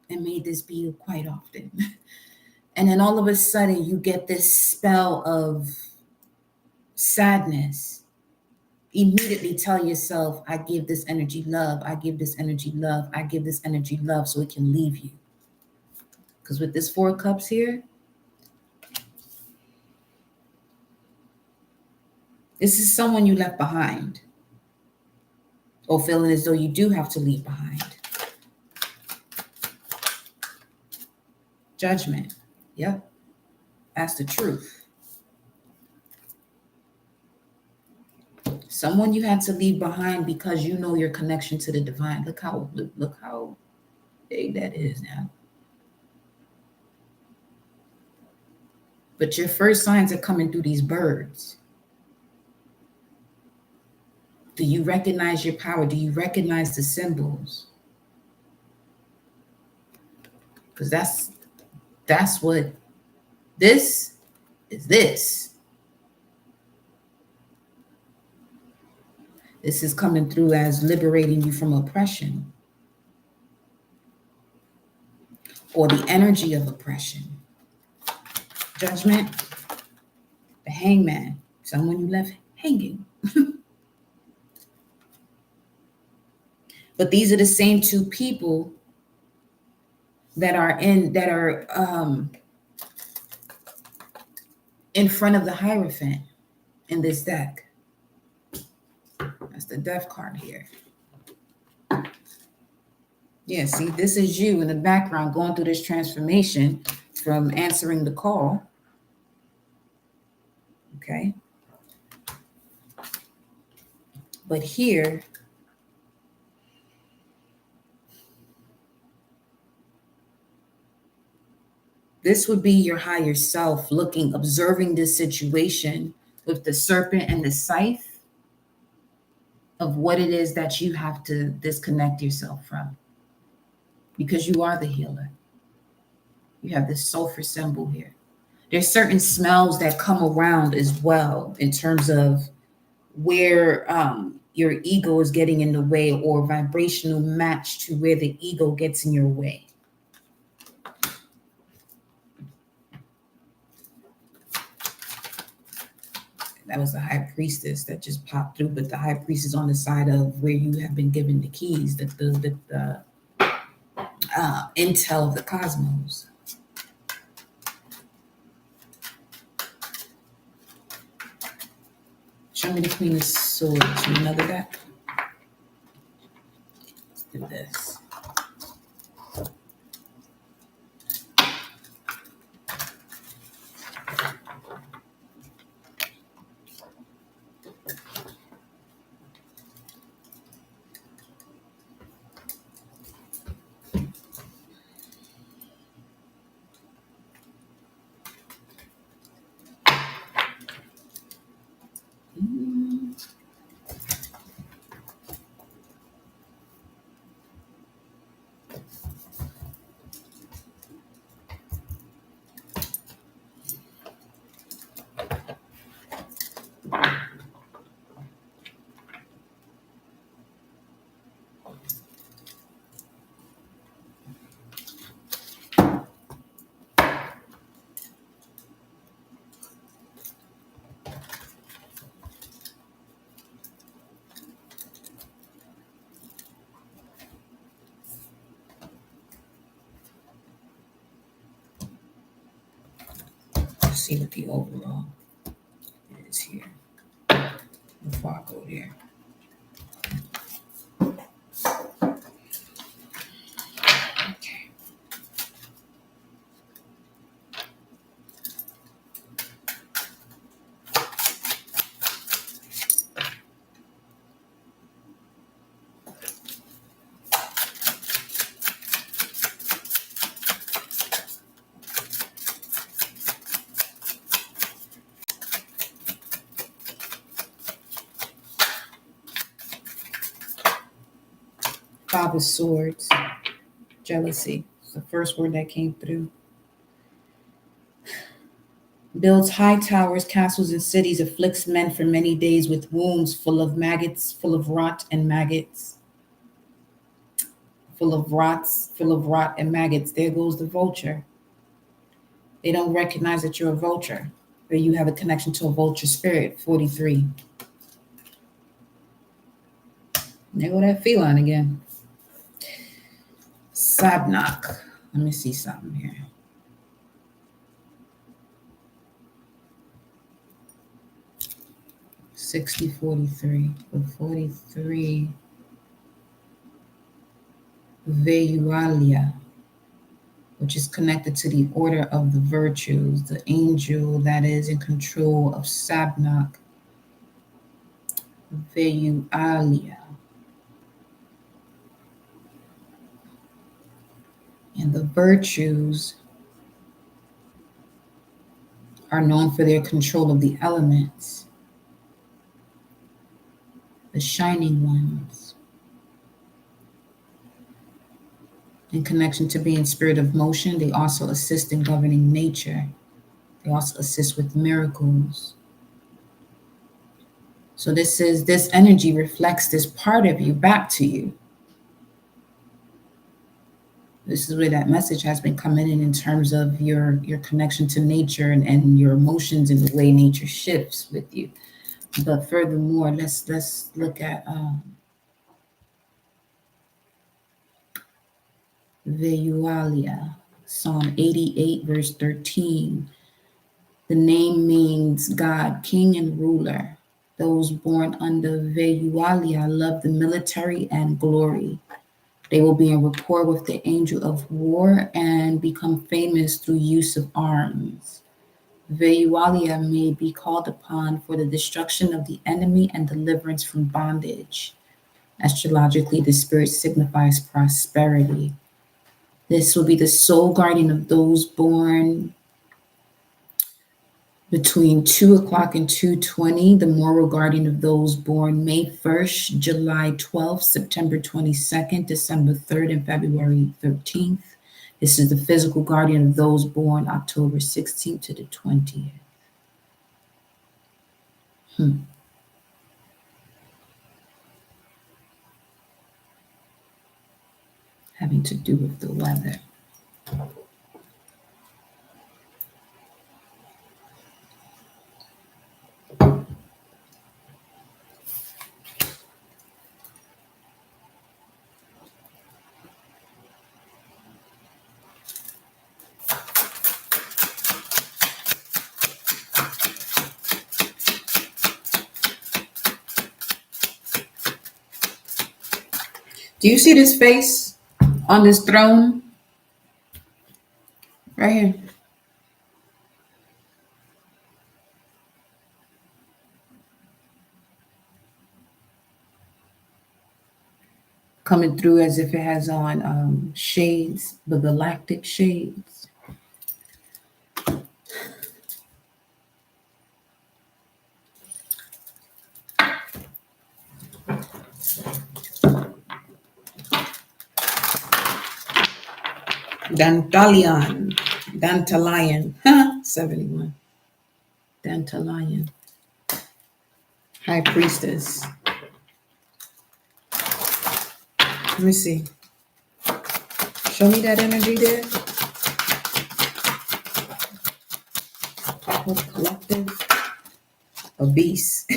And may this be quite often. And then all of a sudden you get this spell of sadness. Immediately tell yourself, I give this energy love. I give this energy love. I give this energy love so it can leave you. Because with this 4 of Cups here, this is someone you left behind. Or feeling as though you do have to leave behind. Judgment. Yep. That's the truth. Someone you had to leave behind because you know your connection to the divine. Look how big that is now. But your first signs are coming through these birds. Do you recognize your power? Do you recognize the symbols? Because that's what this is. This is coming through as liberating you from oppression or the energy of oppression. Judgment, the Hangman, someone you left hanging. But these are the same 2 people that are in front of the Hierophant in this deck. That's the Death card here. Yeah, see, this is you in the background going through this transformation from answering the call. Okay. But here, this would be your higher self looking, observing this situation with the serpent and the scythe of what it is that you have to disconnect yourself from. Because you are the healer. You have this sulfur symbol here. There's certain smells that come around as well in terms of where your ego is getting in the way, or vibrational match to where the ego gets in your way. That was the high priestess that just popped through, but the high priest is on the side of where you have been given the keys, the intel of the cosmos. Show me the Queen of Swords from another deck. Let's do this. See what the overall is here before I go there. Okay. Five of Swords, jealousy. It's the first word that came through. Builds high towers, castles, and cities, afflicts men for many days with wounds full of maggots, full of rot and maggots. Full of rot and maggots. There goes the vulture. They don't recognize that you're a vulture, or you have a connection to a vulture spirit, 43. There go that feline again. Sabnak. Let me see something here. $60, 43. The 43. Veualia, which is connected to the order of the virtues, the angel that is in control of Sabnak. Veualia. And the virtues are known for their control of the elements, the shining ones, in connection to being spirit of motion. They also assist in governing nature. They also assist with miracles. So this energy reflects this part of you back to you. This is where that message has been coming in terms of your connection to nature and your emotions and the way nature shifts with you. But furthermore, let's look at Veualia, Psalm 88, verse 13. The name means God, king and ruler. Those born under Veualia love the military and glory. They will be in rapport with the angel of war and become famous through use of arms. Veualia may be called upon for the destruction of the enemy and deliverance from bondage. Astrologically, the spirit signifies prosperity. This will be the sole guardian of those born between 2 o'clock and 2:20, the moral guardian of those born May 1st, July 12th, September 22nd, December 3rd, and February 13th. This is the physical guardian of those born October 16th to the 20th. Having to do with the weather. Do you see this face on this throne? Right here. Coming through as if it has on shades, the galactic shades. Dantalion, 71. Dantalion, High Priestess. Let me see. Show me that energy there. What collective? A beast.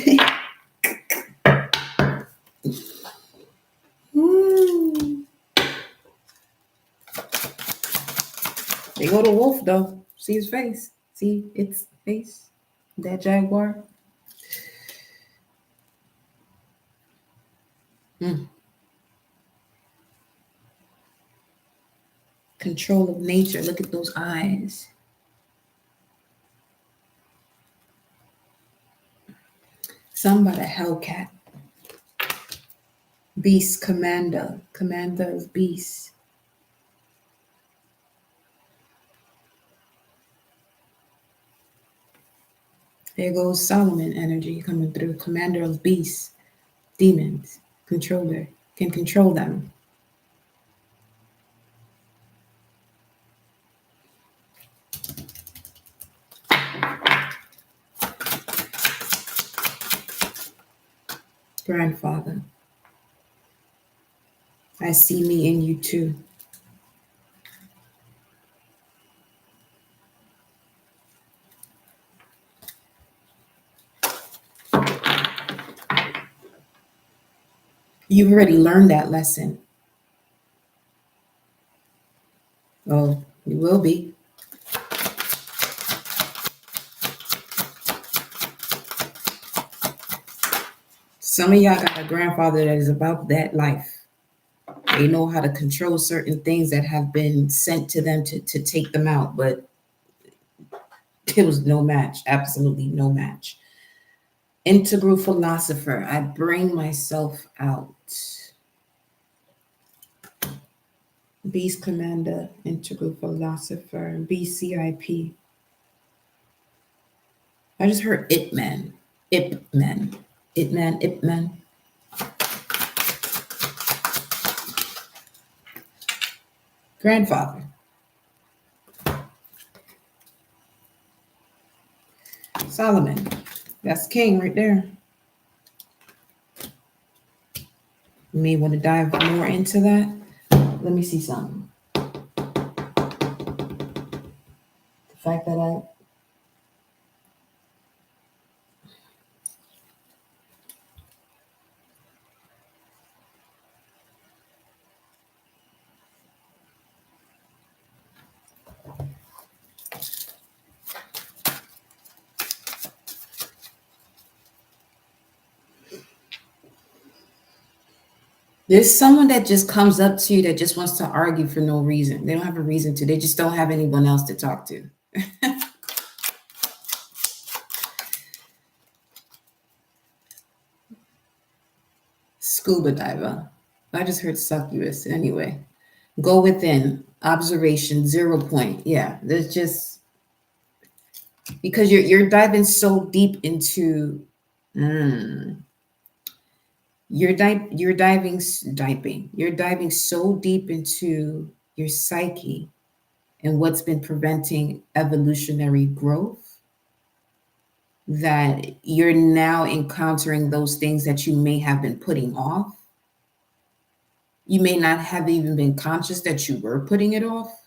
They go to wolf though. See his face. See its face. That jaguar. Control of nature. Look at those eyes. Some about a Hellcat. Beast commander. Commander of beasts. There goes Solomon energy coming through. Commander of beasts. Demons. Controller. Can control them. Grandfather. I see me in you too. You've already learned that lesson. Oh, you will be. Some of y'all got a grandfather that is about that life. They know how to control certain things that have been sent to them to take them out, but it was no match, absolutely no match. Integral philosopher, I bring myself out. Beast commander, integral philosopher, BCIP. I just heard Ip Man. Grandfather. Solomon. That's king right there. You may want to dive more into that. Let me see something. The fact that there's someone that just comes up to you that just wants to argue for no reason. They don't have a reason to. They just don't have anyone else to talk to. Scuba diver. I just heard succubus. Anyway, go within. Observation, 0 point. Yeah, there's just because you're diving so deep into. You're diving so deep into your psyche and what's been preventing evolutionary growth, that you're now encountering those things that you may have been putting off. You may not have even been conscious that you were putting it off.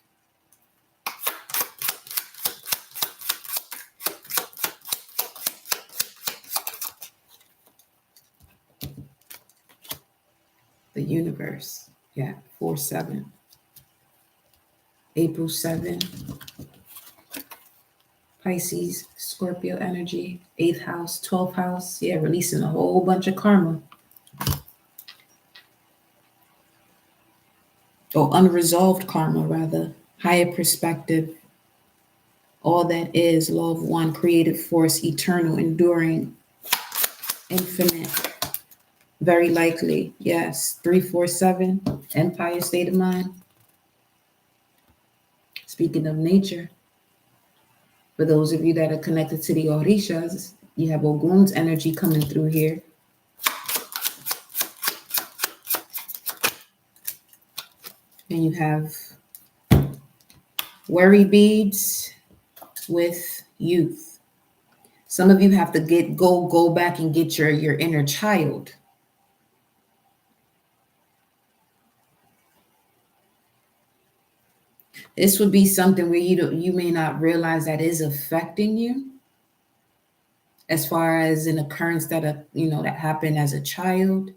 The universe, yeah, 4/7. April 7, Pisces, Scorpio energy, 8th house, 12th house. Yeah, releasing a whole bunch of karma. Or unresolved karma, rather. Higher perspective. All that is, law of one, creative force, eternal, enduring, infinite. Very likely, yes. 347, Empire state of mind. Speaking of nature, for those of you that are connected to the Orishas, you have Ogun's energy coming through here. And you have worry beads with youth. Some of you have to go back and get your inner child. This would be something where you may not realize that is affecting you, as far as an occurrence that that happened as a child,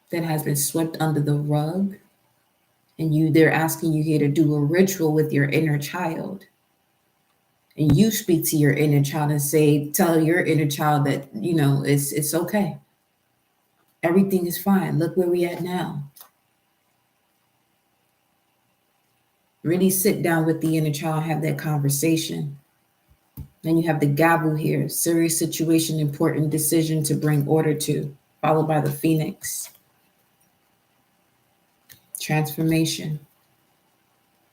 that has been swept under the rug, and they're asking you here to do a ritual with your inner child. And you speak to your inner child and tell your inner child that it's okay. Everything is fine. Look where we at now. Really sit down with the inner child, have that conversation. Then you have the gavel here, serious situation, important decision to bring order to, followed by the phoenix. Transformation.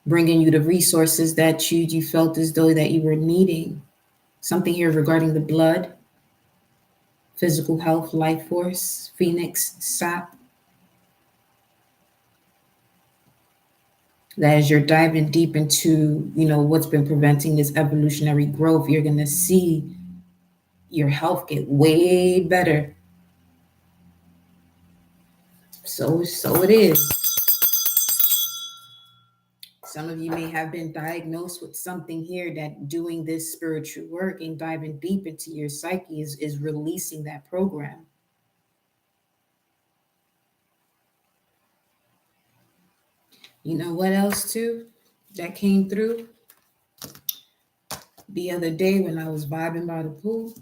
Bringing you the resources that you felt as though that you were needing. Something here regarding the blood, physical health, life force, phoenix, sap. That as you're diving deep into, what's been preventing this evolutionary growth, you're going to see your health get way better. So it is. Some of you may have been diagnosed with something here that doing this spiritual work and diving deep into your psyche is releasing that program. You know what else too that came through? The other day when I was vibing by the pool,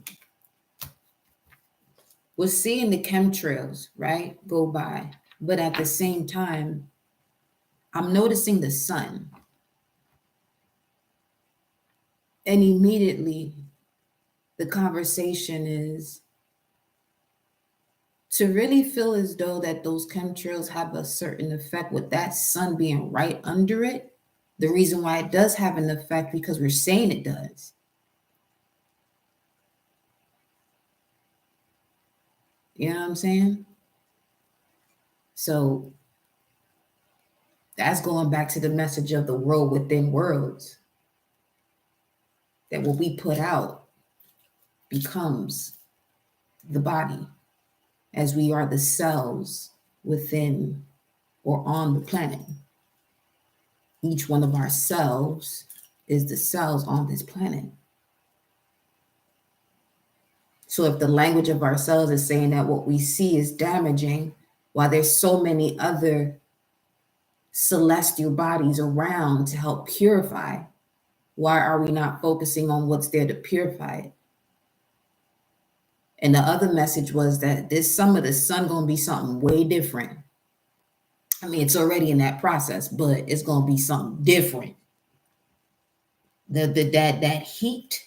was seeing the chemtrails, right, go by. But at the same time, I'm noticing the sun. And immediately the conversation is to really feel as though that those chemtrails have a certain effect with that sun being right under it. The reason why it does have an effect, because we're saying it does. You know what I'm saying? So that's going back to the message of the world within worlds. That what we put out becomes the body, as we are the cells within or on the planet. Each one of our cells is the cells on this planet. So if the language of our cells is saying that what we see is damaging, while there's so many other celestial bodies around to help purify, why are we not focusing on what's there to purify it? And the other message was that this summer, the sun going to be something way different. I mean, it's already in that process, but it's going to be something different. That heat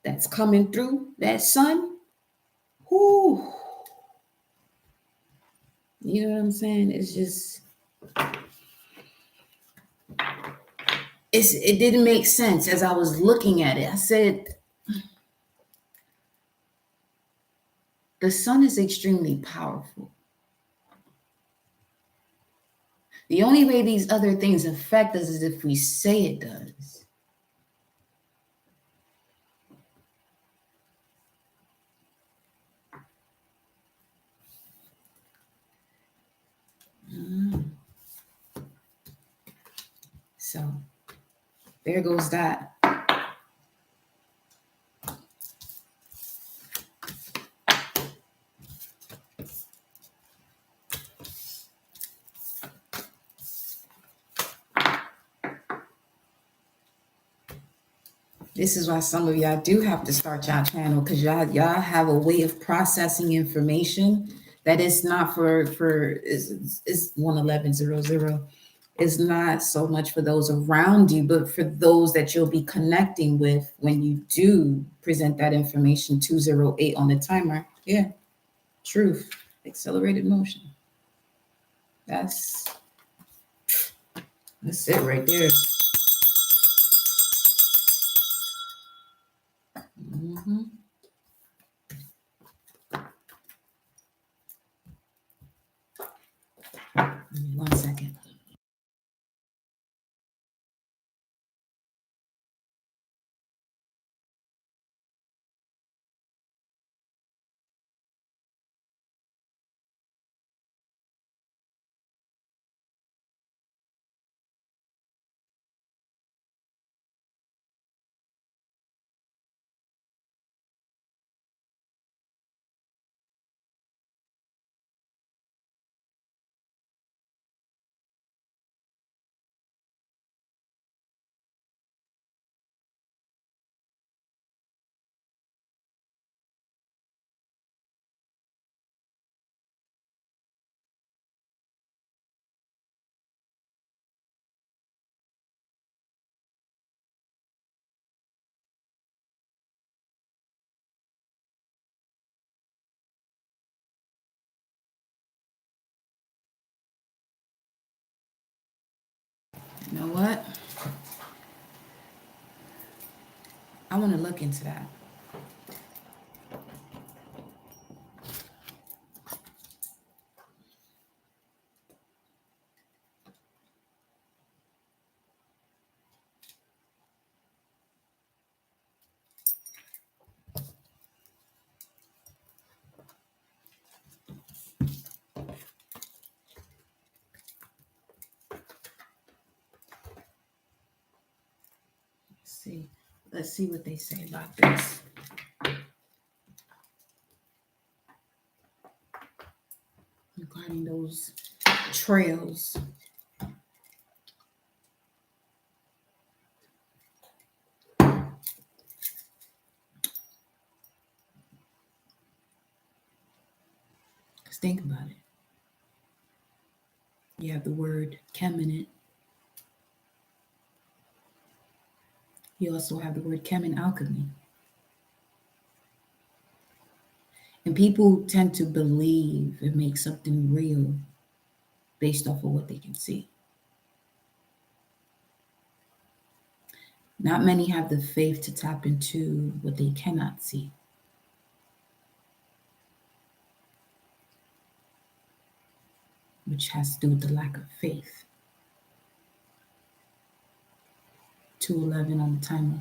that's coming through that sun, whoo, you know what I'm saying? It's just, it didn't make sense as I was looking at it. I said, the sun is extremely powerful. The only way these other things affect us is if we say it does. So there goes that. This is why some of y'all do have to start y'all channel, because y'all have a way of processing information that is not for is 11100. Is not so much for those around you, but for those that you'll be connecting with when you do present that information. 208 on the timer. Yeah, truth, accelerated motion. That's it right there. Mm-hmm. 1 second. You know what? I want to look into that. Let's see what they say about this. Regarding those trails. Because think about it. You have the word chem in it. You also have the word chem in alchemy. And people tend to believe and make something real based off of what they can see. Not many have the faith to tap into what they cannot see. Which has to do with the lack of faith. 211 on the timer.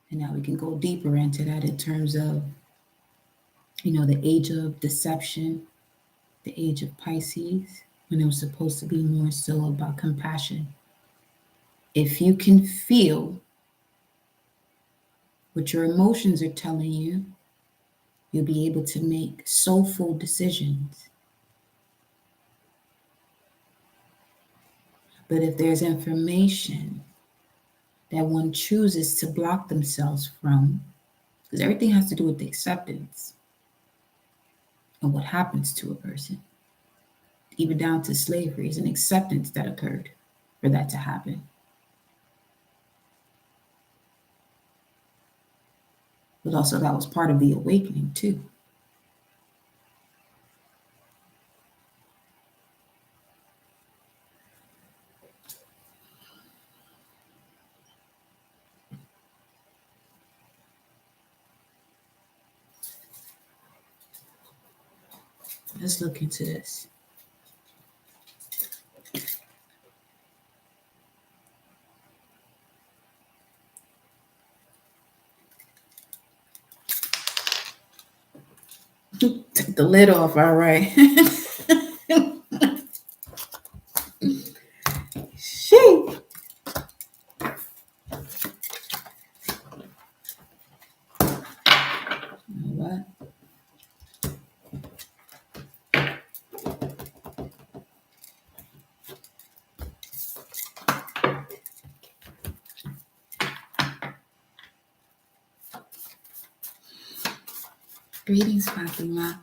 And now we can go deeper into that in terms of, the age of deception, the age of Pisces, when it was supposed to be more so about compassion. If you can feel what your emotions are telling you, you'll be able to make soulful decisions. But if there's information that one chooses to block themselves from, because everything has to do with the acceptance of what happens to a person, even down to slavery, is an acceptance that occurred for that to happen. But also that was part of the awakening too. Let's look into this. Take the lid off, all right. She. What? Greetings, Fatima.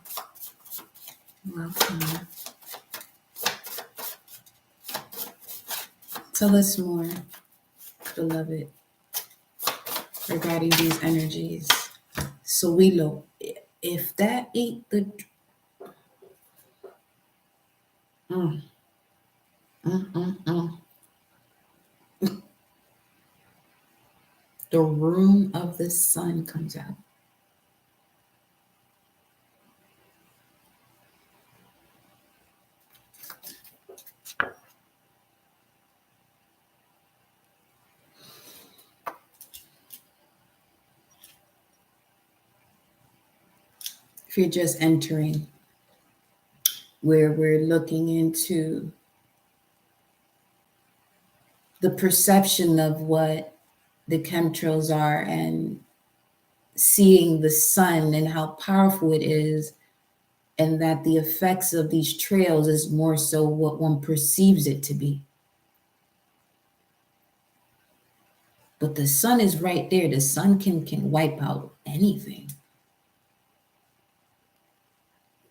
Welcome. Tell us more, beloved, regarding these energies. So we know if that ain't the mm, mm. The room of the sun comes out. If you're just entering, where we're looking into the perception of what the chemtrails are and seeing the sun and how powerful it is, and that the effects of these trails is more so what one perceives it to be. But the sun is right there. The sun can wipe out anything,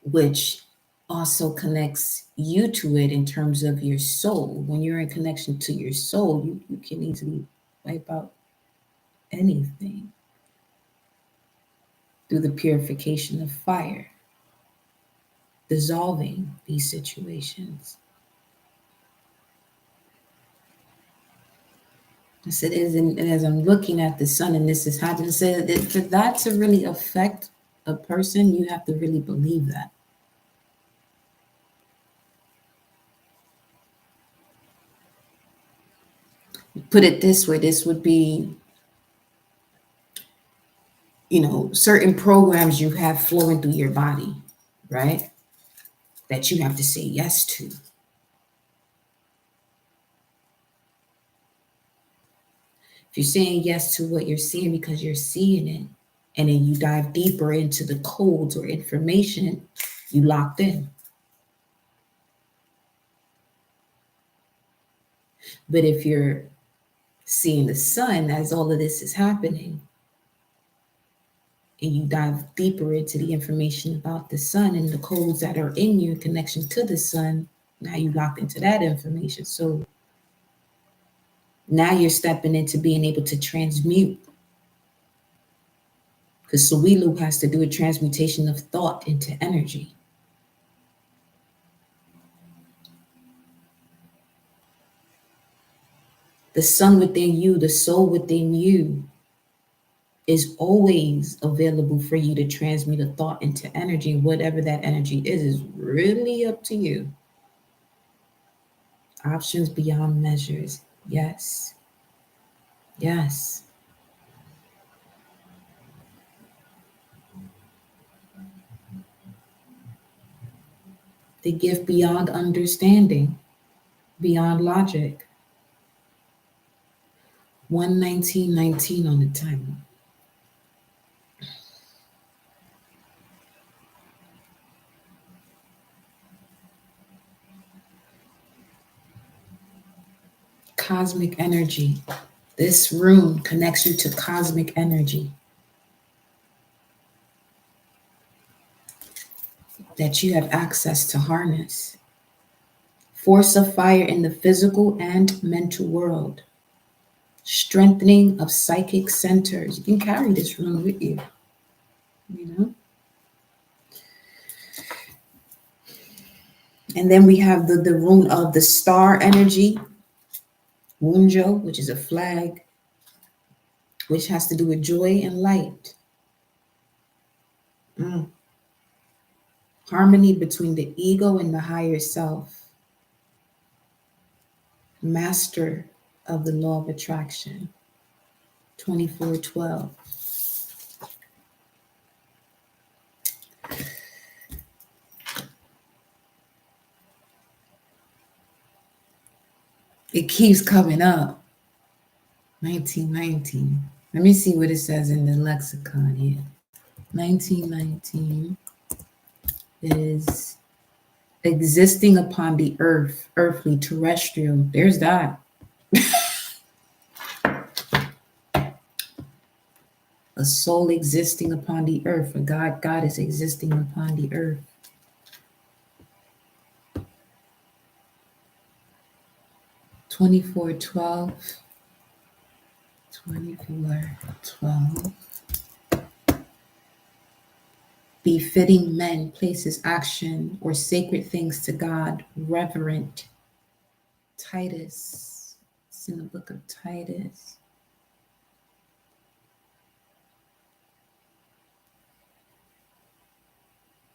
which also connects you to it in terms of your soul. When you're in connection to your soul, you can easily wipe out anything through the purification of fire, dissolving these situations. Yes, it is. And as I'm looking at the sun and this is happening, so that for that to really affect a person, you have to really believe that. Put it this way, this would be, certain programs you have flowing through your body, right? That you have to say yes to. If you're saying yes to what you're seeing because you're seeing it, and then you dive deeper into the codes or information, you locked in. But if you're seeing the sun as all of this is happening, and you dive deeper into the information about the sun and the codes that are in your connection to the sun, now you lock into that information. So now you're stepping into being able to transmute. Because Suwilu has to do a transmutation of thought into energy. The sun within you, the soul within you, is always available for you to transmute a thought into energy. Whatever that energy is really up to you. Options beyond measures. Yes. Yes. The gift beyond understanding, beyond logic. 11919 on the timer. Cosmic energy. This room connects you to cosmic energy that you have access to harness. Force of fire in the physical and mental world. Strengthening of psychic centers. You can carry this room with you, And then we have the rune of the star energy, Wunjo, which is a flag, which has to do with joy and light. Harmony between the ego and the higher self. Master of the law of attraction. 2412. It keeps coming up. 1919. Let me see what it says in the lexicon here. 1919 is existing upon the earth, earthly, terrestrial. There's that. A soul existing upon the earth. A God is existing upon the earth. Twenty-four 12. Befitting men, places, action, or sacred things to God, reverent. Titus. It's in the book of Titus.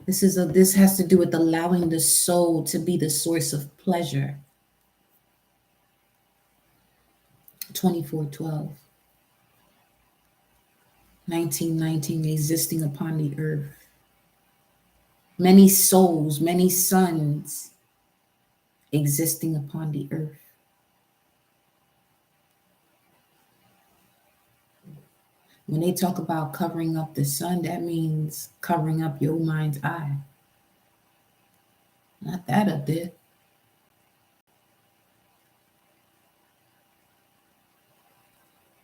This has to do with allowing the soul to be the source of pleasure. 24:12. 1919, existing upon the earth. Many souls, many suns existing upon the earth. When they talk about covering up the sun, that means covering up your mind's eye. Not that up there.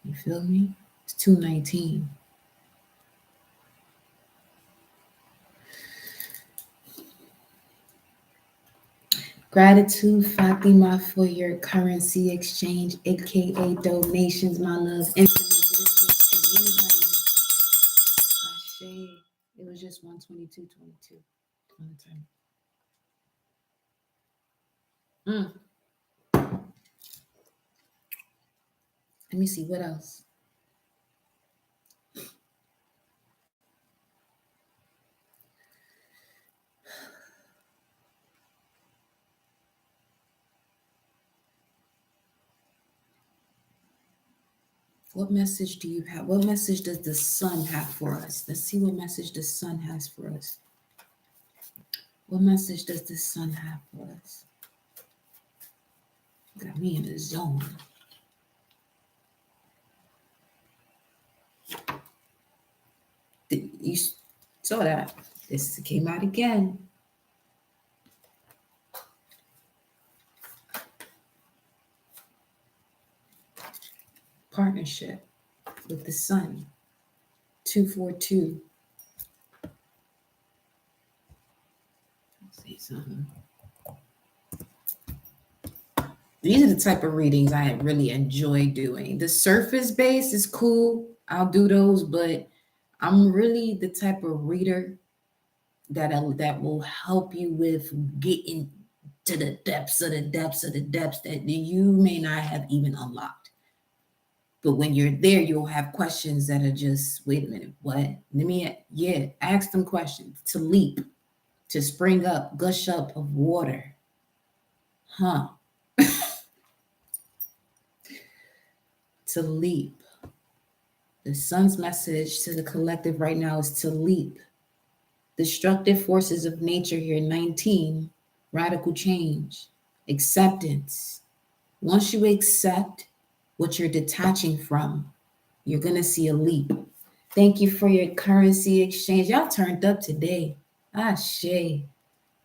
You feel me? It's 219. Gratitude, Fatima, for your currency exchange, aka donations, my love. Infinite blessings to you, honey. Ashe. It was just 122.22 on the time. Let me see what else. What message do you have? What message does the sun have for us? Let's see what message the sun has for us. What message does the sun have for us? Got me in the zone. You saw that. This came out again. Partnership with the sun. 242. Let's see something. These are the type of readings I really enjoy doing. The surface base is cool. I'll do those, but I'm really the type of reader that will help you with getting to the depths of the depths of the depths that you may not have even unlocked. But when you're there, you'll have questions that are just, wait a minute, what? Ask them questions. To leap, to spring up, gush up of water. To leap. The sun's message to the collective right now is to leap. Destructive forces of nature here, 19. Radical change. Acceptance. Once you accept what you're detaching from, you're going to see a leap. Thank you for your currency exchange. Y'all turned up today. Ashe.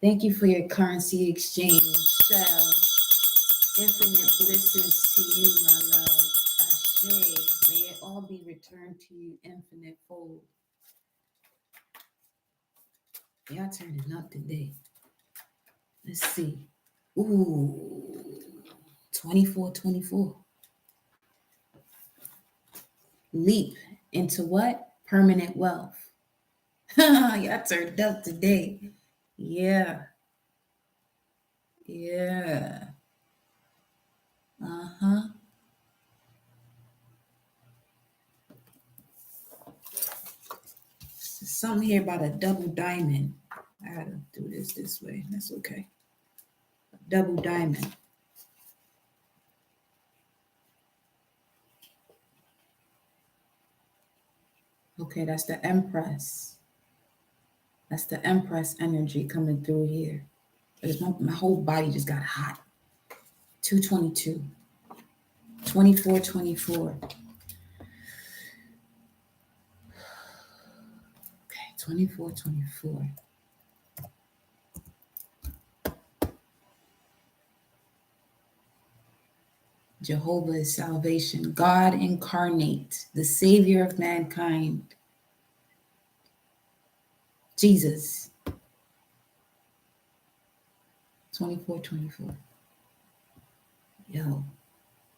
Thank you for your currency exchange. Shell. Infinite blessings to you, my love. Ashe. May it all be returned to you infinite fold. Y'all turning up today. Let's see. Ooh. 24. Leap into what? Permanent wealth. Y'all turned up today. Yeah. Something here about a double diamond. I gotta do this way. That's okay. Double diamond. Okay, that's the Empress. That's the Empress energy coming through here. My whole body just got hot. 222. 2424. Okay, 2424. Jehovah is salvation. God incarnate, the Savior of mankind. Jesus. 2424. Yo,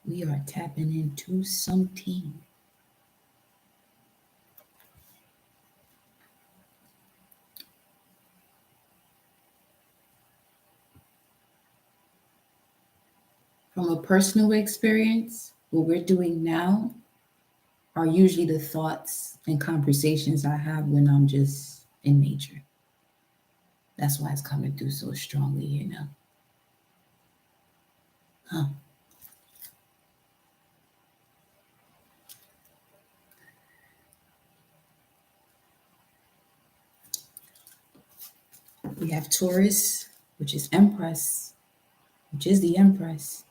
we are tapping into something. From a personal experience, what we're doing now are usually the thoughts and conversations I have when I'm just in nature. That's why it's coming through so strongly here now. Huh. We have Taurus, which is Empress, which is the Empress.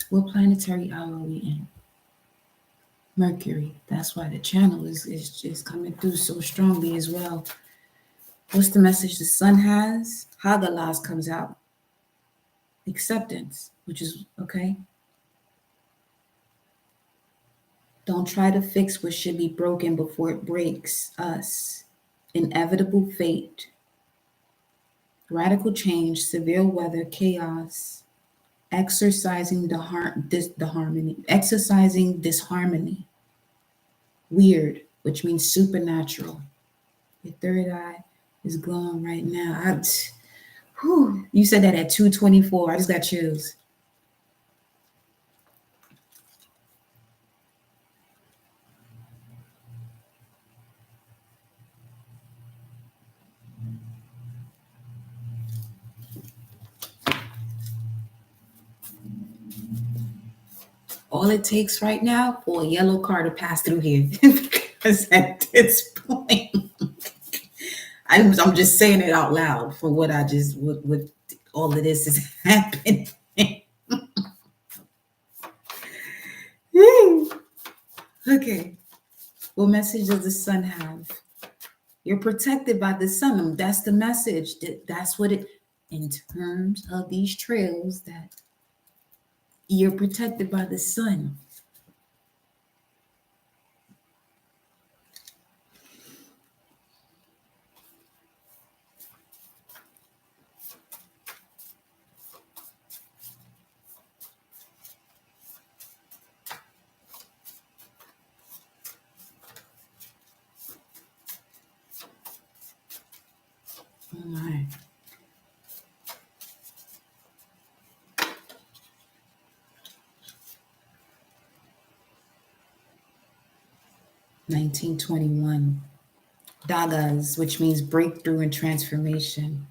What planetary hour are we in? Mercury. That's why the channel is just coming through so strongly as well. What's the message the sun has? Hagalas comes out. Acceptance, which is okay. Don't try to fix what should be broken before it breaks us. Inevitable fate. Radical change, severe weather, chaos. Exercising disharmony. Weird, which means supernatural. Your third eye is glowing right now. You said that at 2:24. I just got chills. All it takes right now for a yellow car to pass through here. Because at this point, I'm just saying it out loud for what what all of this is happening. Okay. What message does the sun have? You're protected by the sun. That's the message. That's what it, in terms of these trails, that you're protected by the sun. All right. (1921). Dagas, which means breakthrough and transformation.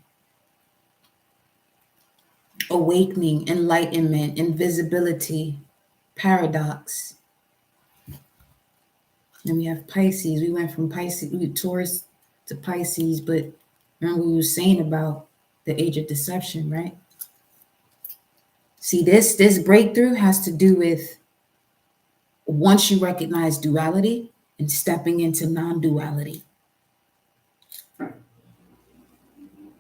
Awakening, enlightenment, invisibility, paradox. Then we have Pisces. We went from Taurus to Pisces, but remember we were saying about the age of deception, right? See, this breakthrough has to do with once you recognize duality and stepping into non-duality.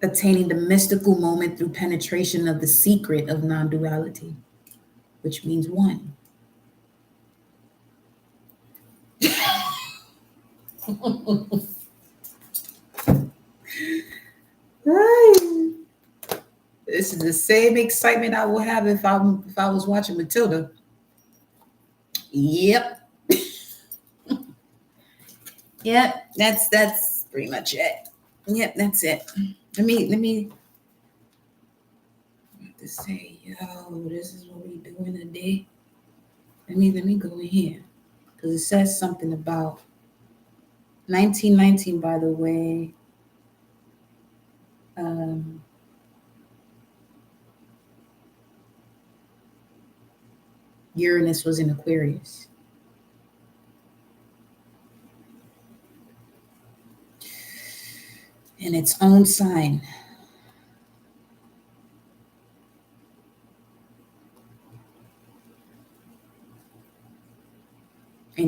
Attaining the mystical moment through penetration of the secret of non-duality, which means one. This is the same excitement I would have if I was watching Matilda. Yep. Yep, that's pretty much it. Yep, that's it. Let me to say, yo, this is what we doing today. Let me go in here. Because it says something about 1919, by the way. Uranus was in Aquarius. In its own sign.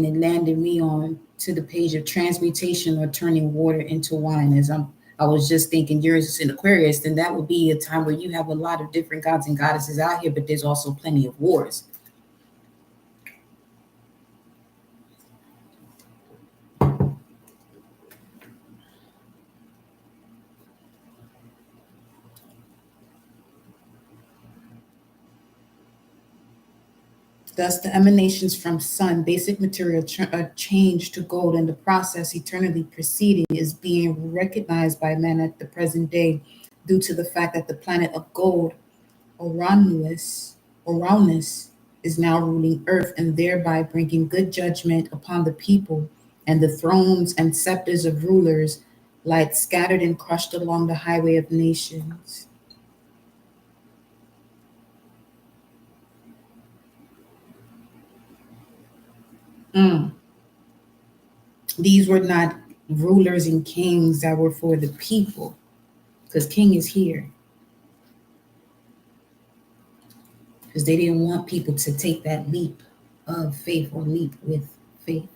it landed me on to the page of transmutation or turning water into wine. I was just thinking yours is in Aquarius, then that would be a time where you have a lot of different gods and goddesses out here, but there's also plenty of wars. Thus, the emanations from sun, basic material, are changed to gold, and the process eternally preceding is being recognized by man at the present day due to the fact that the planet of gold, Uranus, is now ruling Earth and thereby bringing good judgment upon the people, and the thrones and scepters of rulers lie scattered and crushed along the highway of nations. Mm. These were not rulers and kings that were for the people, because king is here. Because they didn't want people to take that leap of faith or leap with faith.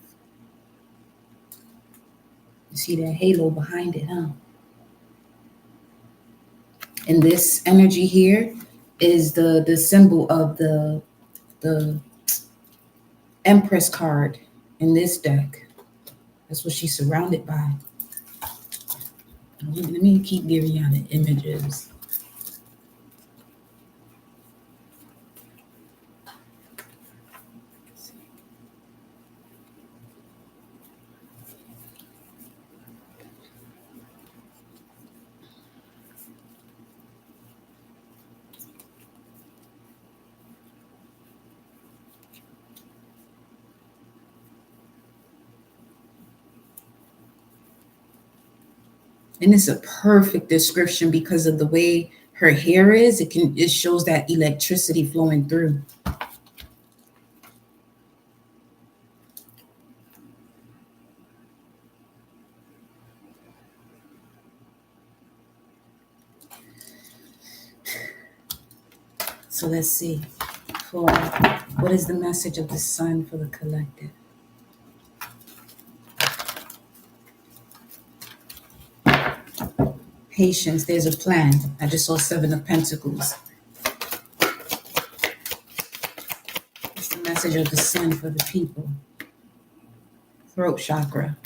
You see that halo behind it, huh? And this energy here is the symbol of the Empress card in this deck. That's what she's surrounded by. Let me keep giving y'all the images. And it's a perfect description because of the way her hair is. It shows that electricity flowing through. So let's see. For what is the message of the sun for the collective? Patience, there's a plan. I just saw 7 of Pentacles. It's the message of the sun for the people. Throat chakra.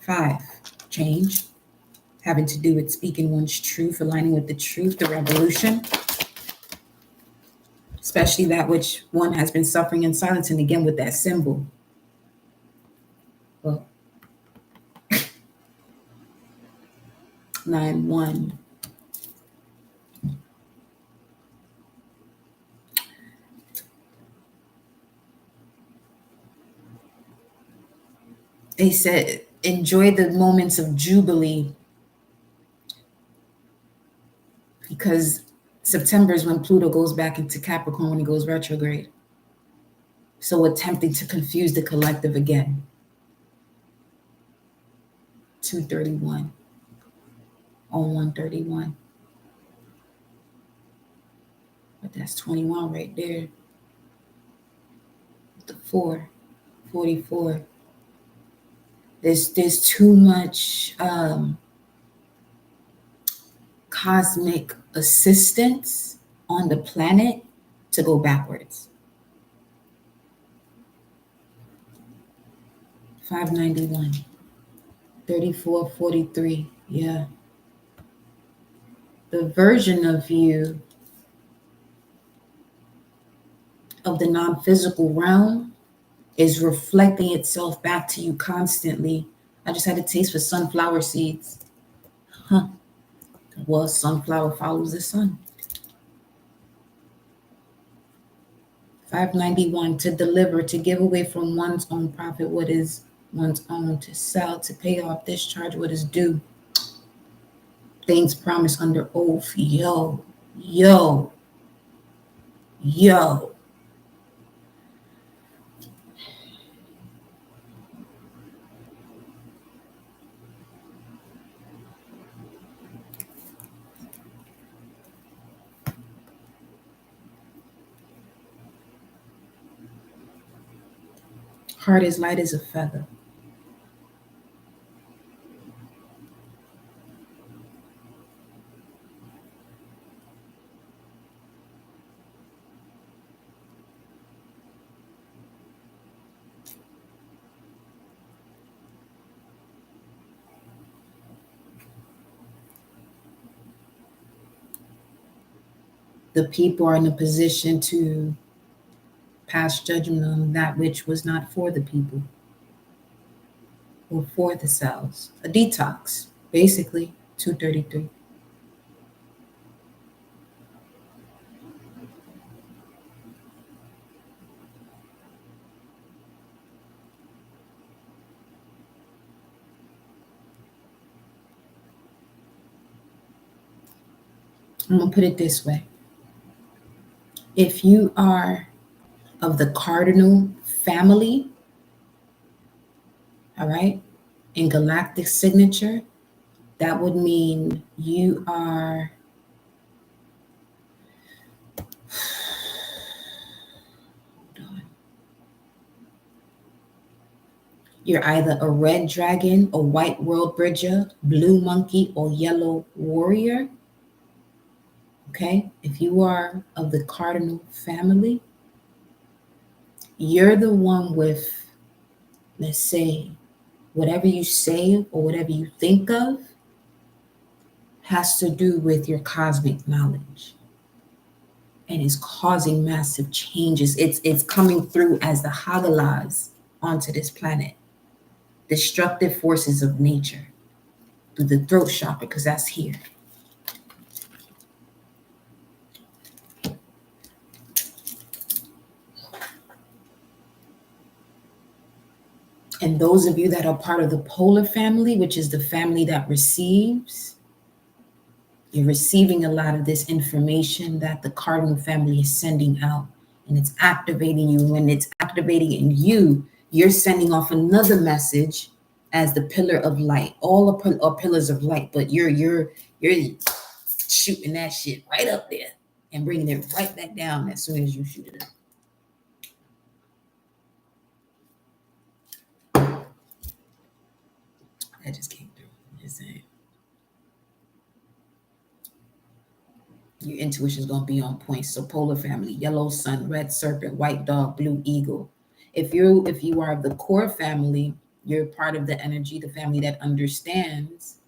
5, change. Having to do with speaking one's truth, aligning with the truth, the revolution. Especially that which one has been suffering in silence. And again, with that symbol. Well, 9-1. They said, enjoy the moments of jubilee, because September is when Pluto goes back into Capricorn, when he goes retrograde. So attempting to confuse the collective again. 231 on 131. But that's 21 right there. The 4, 44. There's too much cosmic assistance on the planet to go backwards. 591. 34, 43. Yeah. The version of you of the non-physical realm is reflecting itself back to you constantly. I just had a taste for sunflower seeds. Huh. Well, sunflower follows the sun. 591, to deliver, to give away from one's own profit what is one's own, to sell, to pay off, discharge what is due. Things promised under oath. Yo. Heart is light as a feather. The people are in a position to pass judgment on that which was not for the people or for the cells. A detox, basically, 233. I'm going to put it this way. If you are of the cardinal family, all right, in galactic signature, that would mean you are, hold on, you're either a red dragon, a white world bridger, blue monkey, or yellow warrior. Okay, if you are of the cardinal family, you're the one with, let's say, whatever you say or whatever you think of has to do with your cosmic knowledge and is causing massive changes. It's coming through as the Hagalas onto this planet. Destructive forces of nature through the throat chakra, because that's here. And those of you that are part of the polar family, which is the family that receives, you're receiving a lot of this information that the cardinal family is sending out, and it's activating you. When it's activating in you, you're sending off another message as the pillar of light. All are pillars of light, but you're shooting that shit right up there and bringing it right back down as soon as you shoot it up. That just came through. Just saying. Your intuition is going to be on point. So polar family, yellow sun, red serpent, white dog, blue eagle. If you are of the core family, you're part of the energy, the family that understands.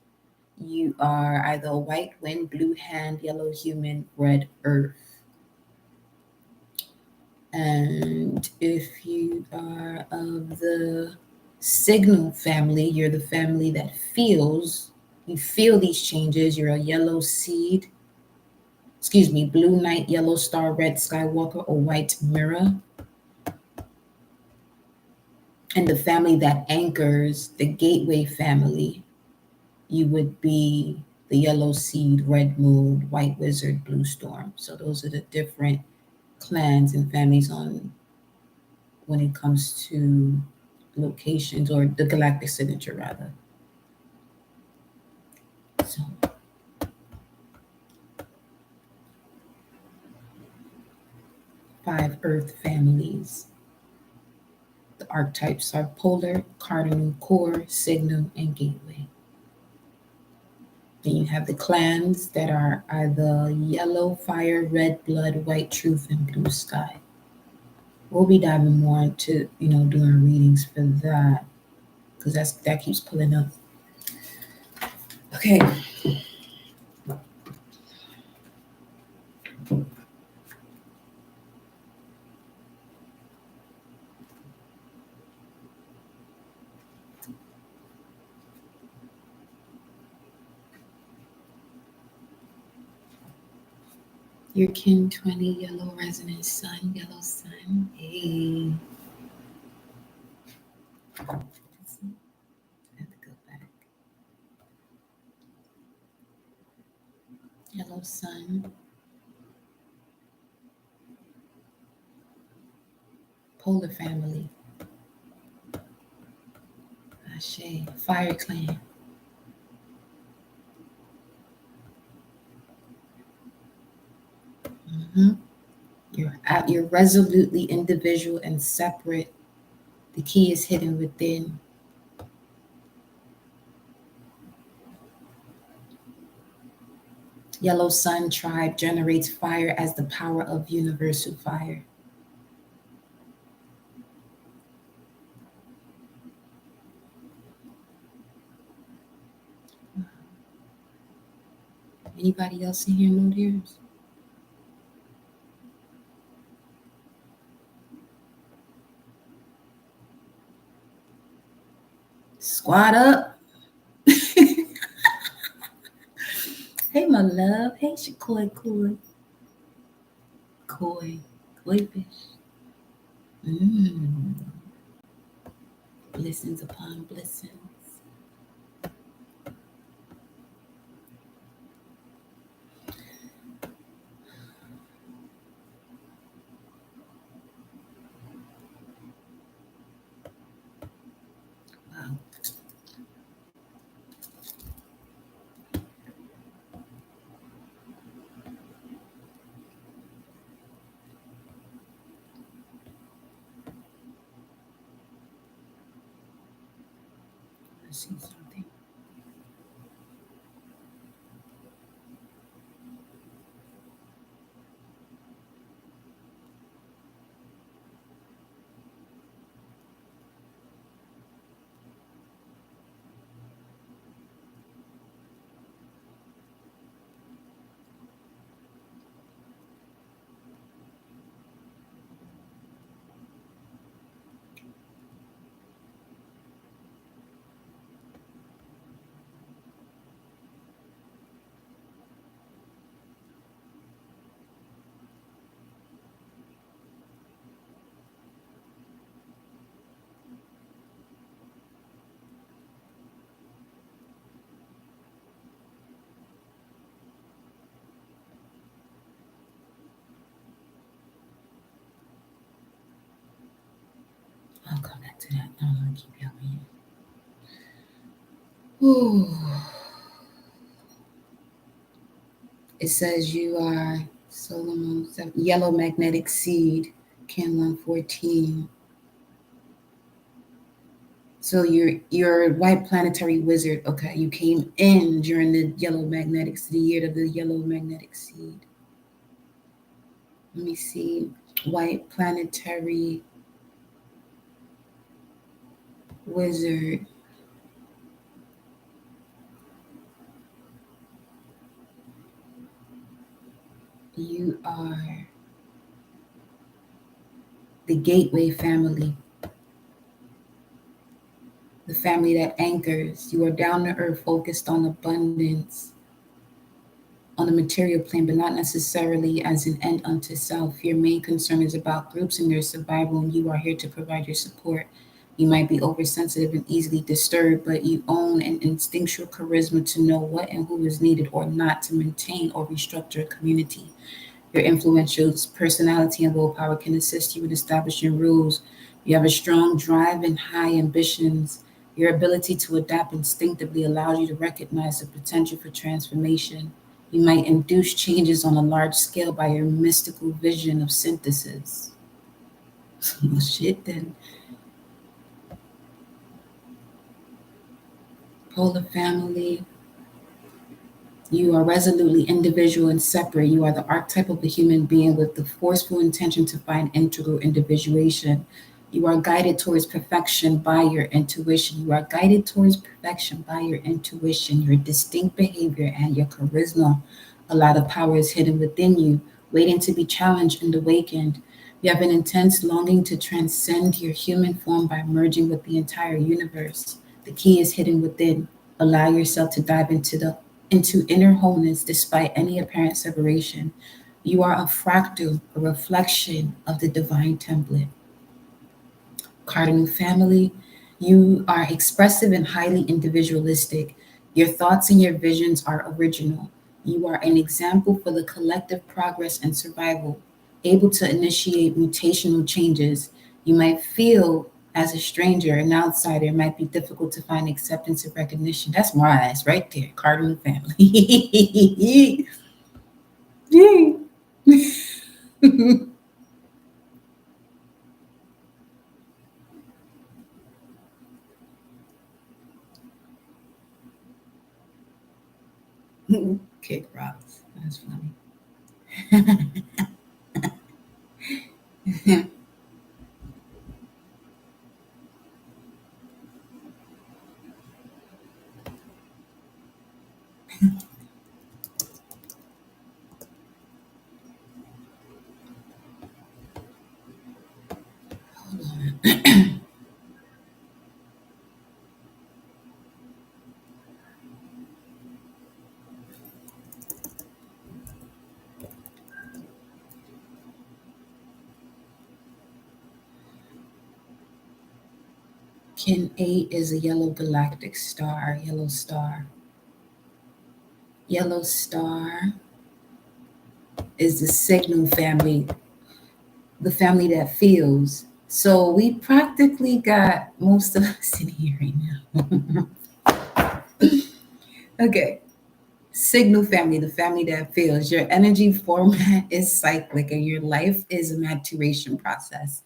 You are either a white wind, blue hand, yellow human, red earth. And if you are of the signal family, you're the family that feels, you feel these changes. You're a yellow seed, blue night, yellow star, red skywalker, or white mirror. And the family that anchors, the gateway family, you would be the yellow seed, red moon, white wizard, blue storm. So those are the different clans and families on when it comes to locations, or the galactic signature rather. So 5 earth families. The archetypes are polar, cardinal, core, signal, and gateway. Then you have the clans that are either yellow fire, red blood, white truth, and blue sky. We'll be diving more into, doing readings for that, because that keeps pulling up. Okay. Your kin 20, yellow resonance sun, yellow sun. Hey. I have to go back. Yellow sun. Polar family. Ashe. Fire clan. You're resolutely individual and separate. The key is hidden within. Yellow Sun tribe generates fire as the power of universal fire. Anybody else in here know theirs? Squat up. Hey, my love. Hey, Shakoy Koi. Koi fish. Mmm. Blessings upon blessings. Wow. I see something. I'll come back to that. I don't want to keep y'all in. Ooh. It says you are Solomon, yellow magnetic seed, Can 114. So you're white planetary wizard. Okay, you came in during the yellow magnetic, the year of the yellow magnetic seed. Let me see. White planetary wizard. You are the gateway family. The family that anchors. You are down to earth, focused on abundance, on the material plane, but not necessarily as an end unto self. Your main concern is about groups and their survival, and you are here to provide your support. You might be oversensitive and easily disturbed, but you own an instinctual charisma to know what and who is needed or not to maintain or restructure a community. Your influential personality and willpower can assist you in establishing rules. You have a strong drive and high ambitions. Your ability to adapt instinctively allows you to recognize the potential for transformation. You might induce changes on a large scale by your mystical vision of synthesis. Well, shit, then. Polar family. You are resolutely individual and separate. You are the archetype of a human being with the forceful intention to find integral individuation. You are guided towards perfection by your intuition. You are guided towards perfection by your intuition, your distinct behavior, and your charisma. A lot of power is hidden within you, waiting to be challenged and awakened. You have an intense longing to transcend your human form by merging with the entire universe. The key is hidden within. Allow yourself to dive into inner wholeness despite any apparent separation. You are a fractal, a reflection of the divine template. Cardinal family, you are expressive and highly individualistic. Your thoughts and your visions are original. You are an example for the collective progress and survival, able to initiate mutational changes. You might feel as a stranger, an outsider, it might be difficult to find acceptance and recognition. That's my ass right there, cardinal family. Kick rocks. That's funny. Hold on. Kin 8 is a yellow galactic star, yellow star. Yellow star is the signal family, the family that feels. So we practically got most of us in here right now. Okay. Signal family, the family that feels. Your energy format is cyclic and your life is a maturation process.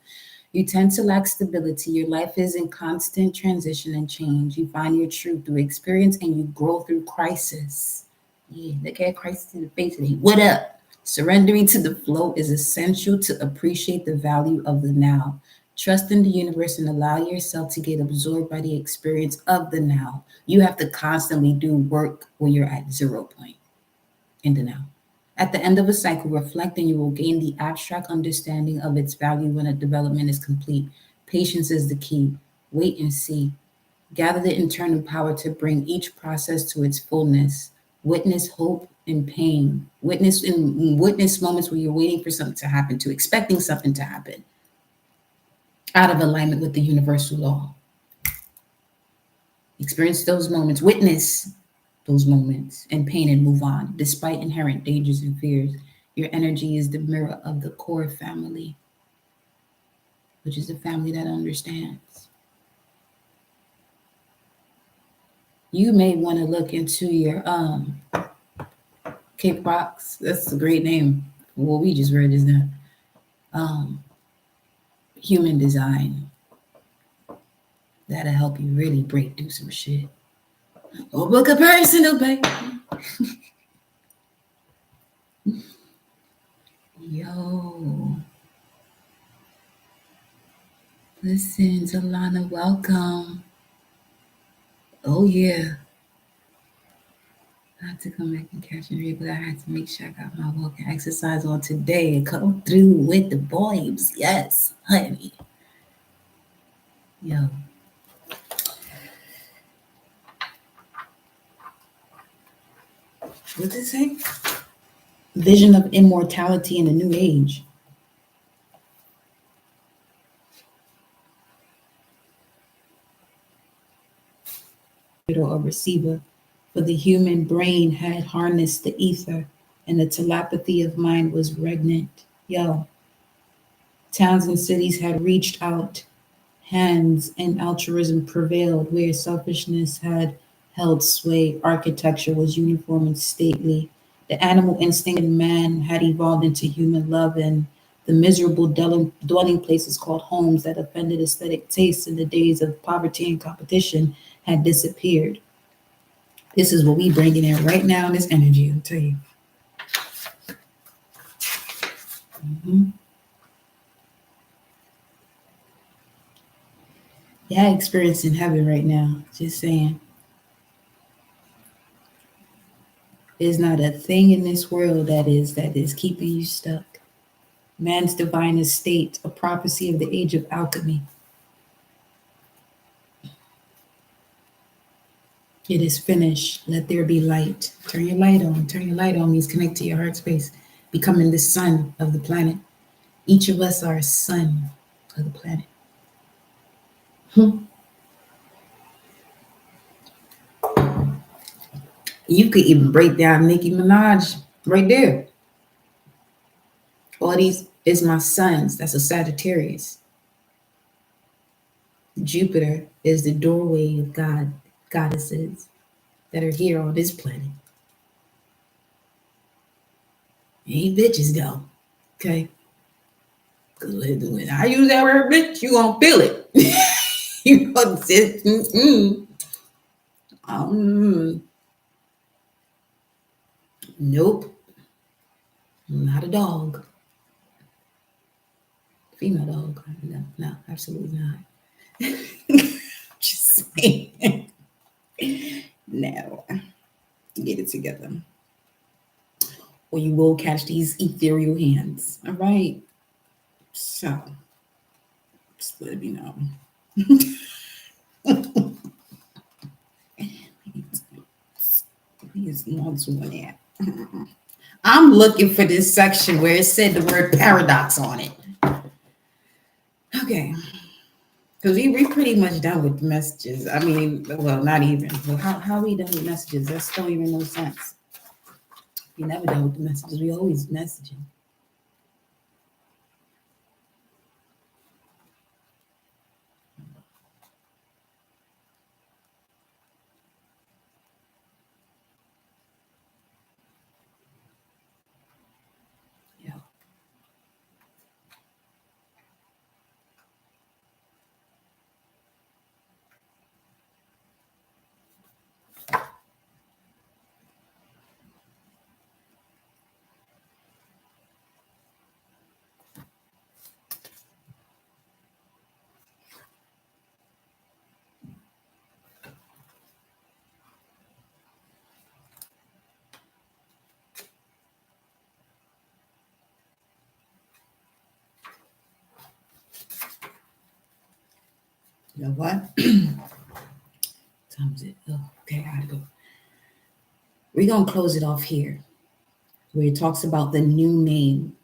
You tend to lack stability. Your life is in constant transition and change. You find your truth through experience and you grow through crisis. Yeah, look at crisis in the face and he, what up? Surrendering to the flow is essential to appreciate the value of the now. Trust in the universe and allow yourself to get absorbed by the experience of the now. You have to constantly do work when you're at 0 point in the now. At the end of a cycle, reflect and you will gain the abstract understanding of its value when a development is complete. Patience is the key. Wait and see. Gather the internal power to bring each process to its fullness. Witness hope and pain. Witness moments where you're waiting for something to happen, to expecting something to happen, out of alignment with the universal law. Experience those moments. Witness those moments and pain and move on. Despite inherent dangers and fears, your energy is the mirror of the core family, which is a family that understands. You may want to look into your Cape Box. That's a great name. What we just read is that human design. That'll help you really break through some shit. Oh, book a personal, baby. Yo. Listen, Zalana, welcome. Oh, yeah. I had to come back and catch and read, but I had to make sure I got my walking exercise on today and come through with the vibes. Yes, honey. Yo. What's it say? Vision of immortality in a new age. Or receiver, for the human brain had harnessed the ether and the telepathy of mind was regnant. Yo. Towns and cities had reached out hands and altruism prevailed where selfishness had held sway. Architecture was uniform and stately. The animal instinct in man had evolved into human love, and the miserable dwelling places called homes that offended aesthetic tastes in the days of poverty and competition had disappeared. This is what we bringing in right now in this energy, I'll tell you. Mm-hmm. Yeah, experiencing heaven right now. Just saying. There's not a thing in this world that is keeping you stuck. Man's divine estate, a prophecy of the age of alchemy. It is finished. Let there be light. Turn your light on. Turn your light on means connect to your heart space, becoming the sun of the planet. Each of us are a sun of the planet. You could even break down Nicki Minaj right there. All these is my sons. That's a Sagittarius. Jupiter is the doorway of God, goddesses that are here on this planet. Ain't bitches though. Okay. Cause when I use that word bitch, you gonna feel it. You know what I'm saying? Nope, not a dog. Female dog. No, no, absolutely not. Just saying. No, get it together. Or you will catch these ethereal hands. All right. So, just let me know. Please, not doing that. I'm looking for this section where it said the word paradox on it. Okay. Because we pretty much done with the messages. I mean, well, not even. Well, how we done with messages? That don't even no sense. We never done with the messages. We always messaging. Yeah. You know what? Time is it? Oh, okay, I gotta go. We're gonna close it off here, where it talks about the new name,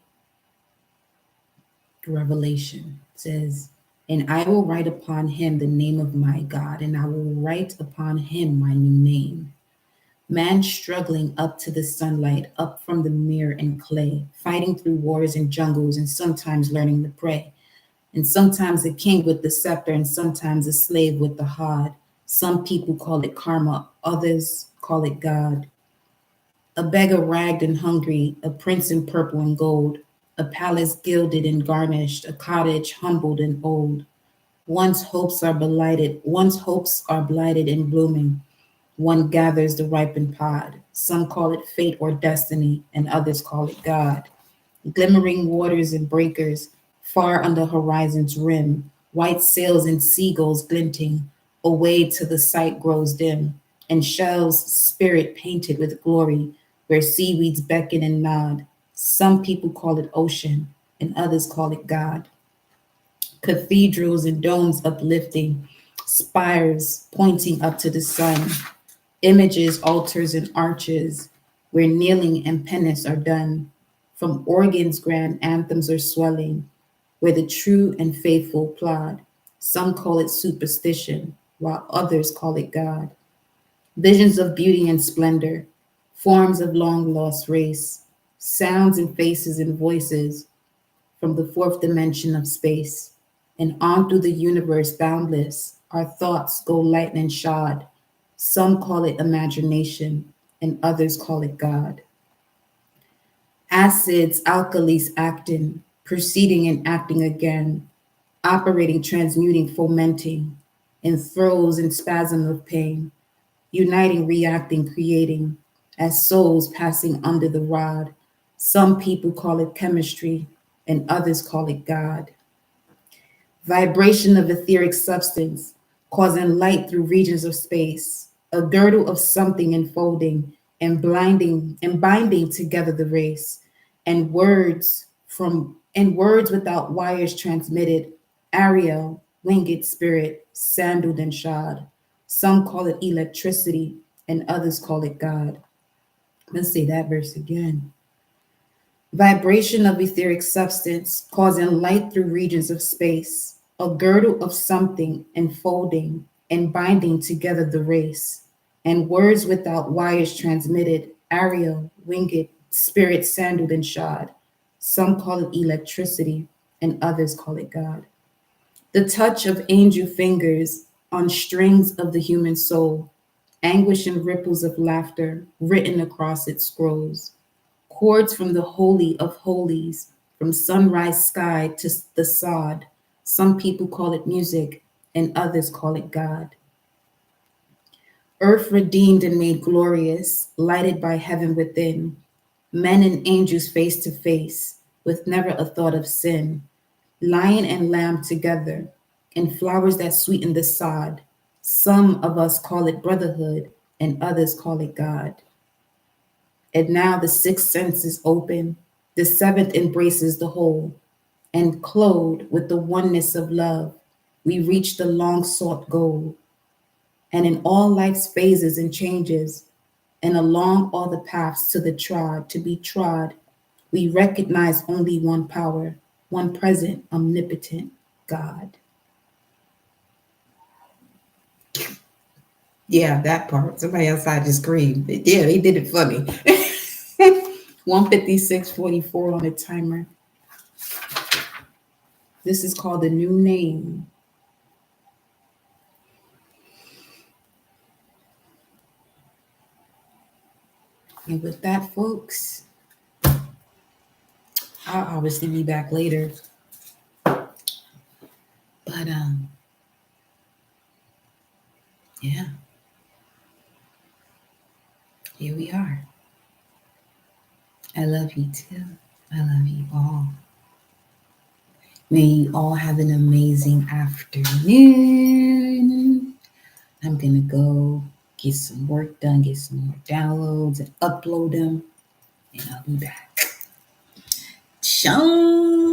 Revelation. It says, and I will write upon him the name of my God, and I will write upon him my new name. Man struggling up to the sunlight, up from the mirror and clay, fighting through wars and jungles, and sometimes learning to pray. And sometimes a king with the scepter, and sometimes a slave with the hod. Some people call it karma, others call it God. A beggar ragged and hungry, a prince in purple and gold, a palace gilded and garnished, a cottage humbled and old. One's hopes are blighted and blooming. One gathers the ripened pod. Some call it fate or destiny, and others call it God. Glimmering waters and breakers, far under horizon's rim, white sails and seagulls glinting, away till the sight grows dim, and shells spirit painted with glory, where seaweeds beckon and nod. Some people call it ocean, and others call it God. Cathedrals and domes uplifting, spires pointing up to the sun, images, altars, and arches, where kneeling and penance are done. From organs, grand anthems are swelling, where the true and faithful plod. Some call it superstition, while others call it God. Visions of beauty and splendor, forms of long lost race, sounds and faces and voices from the fourth dimension of space. And on through the universe boundless, our thoughts go light and shod. Some call it imagination, and others call it God. Acids, alkalis acting, proceeding and acting again, operating, transmuting, fomenting, in throes and spasm of pain, uniting, reacting, creating, as souls passing under the rod. Some people call it chemistry, and others call it God. Vibration of etheric substance, causing light through regions of space, a girdle of something enfolding and blinding and binding together the race, and words without wires transmitted, Ariel, winged spirit, sandaled and shod. Some call it electricity, and others call it God. Let's say that verse again. Vibration of etheric substance, causing light through regions of space, a girdle of something enfolding and binding together the race, and words without wires transmitted, Ariel, winged, spirit sandaled and shod. Some call it electricity, and others call it God. The touch of angel fingers on strings of the human soul, anguish and ripples of laughter written across its scrolls, chords from the holy of holies, from sunrise sky to the sod. Some people call it music, and others call it God. Earth redeemed and made glorious, lighted by heaven within, Men and angels face to face, with never a thought of sin. Lion and lamb together, and flowers that sweeten the sod. Some of us call it brotherhood, and others call it God. And now the sixth sense is open, the seventh embraces the whole, and clothed with the oneness of love, we reach the long sought goal. And in all life's phases and changes, and along all the paths to the trod, to be trod, we recognize only one power, one present, omnipotent God. Yeah, that part. Somebody outside just screamed. Yeah, they did it for me. 156:44 on the timer. This is called a new name. And with that, folks, I'll obviously be back later. But yeah, here we are. I love you too. I love you all. May you all have an amazing afternoon. I'm gonna go get some work done, get some more downloads and upload them, and I'll be back. Shalom.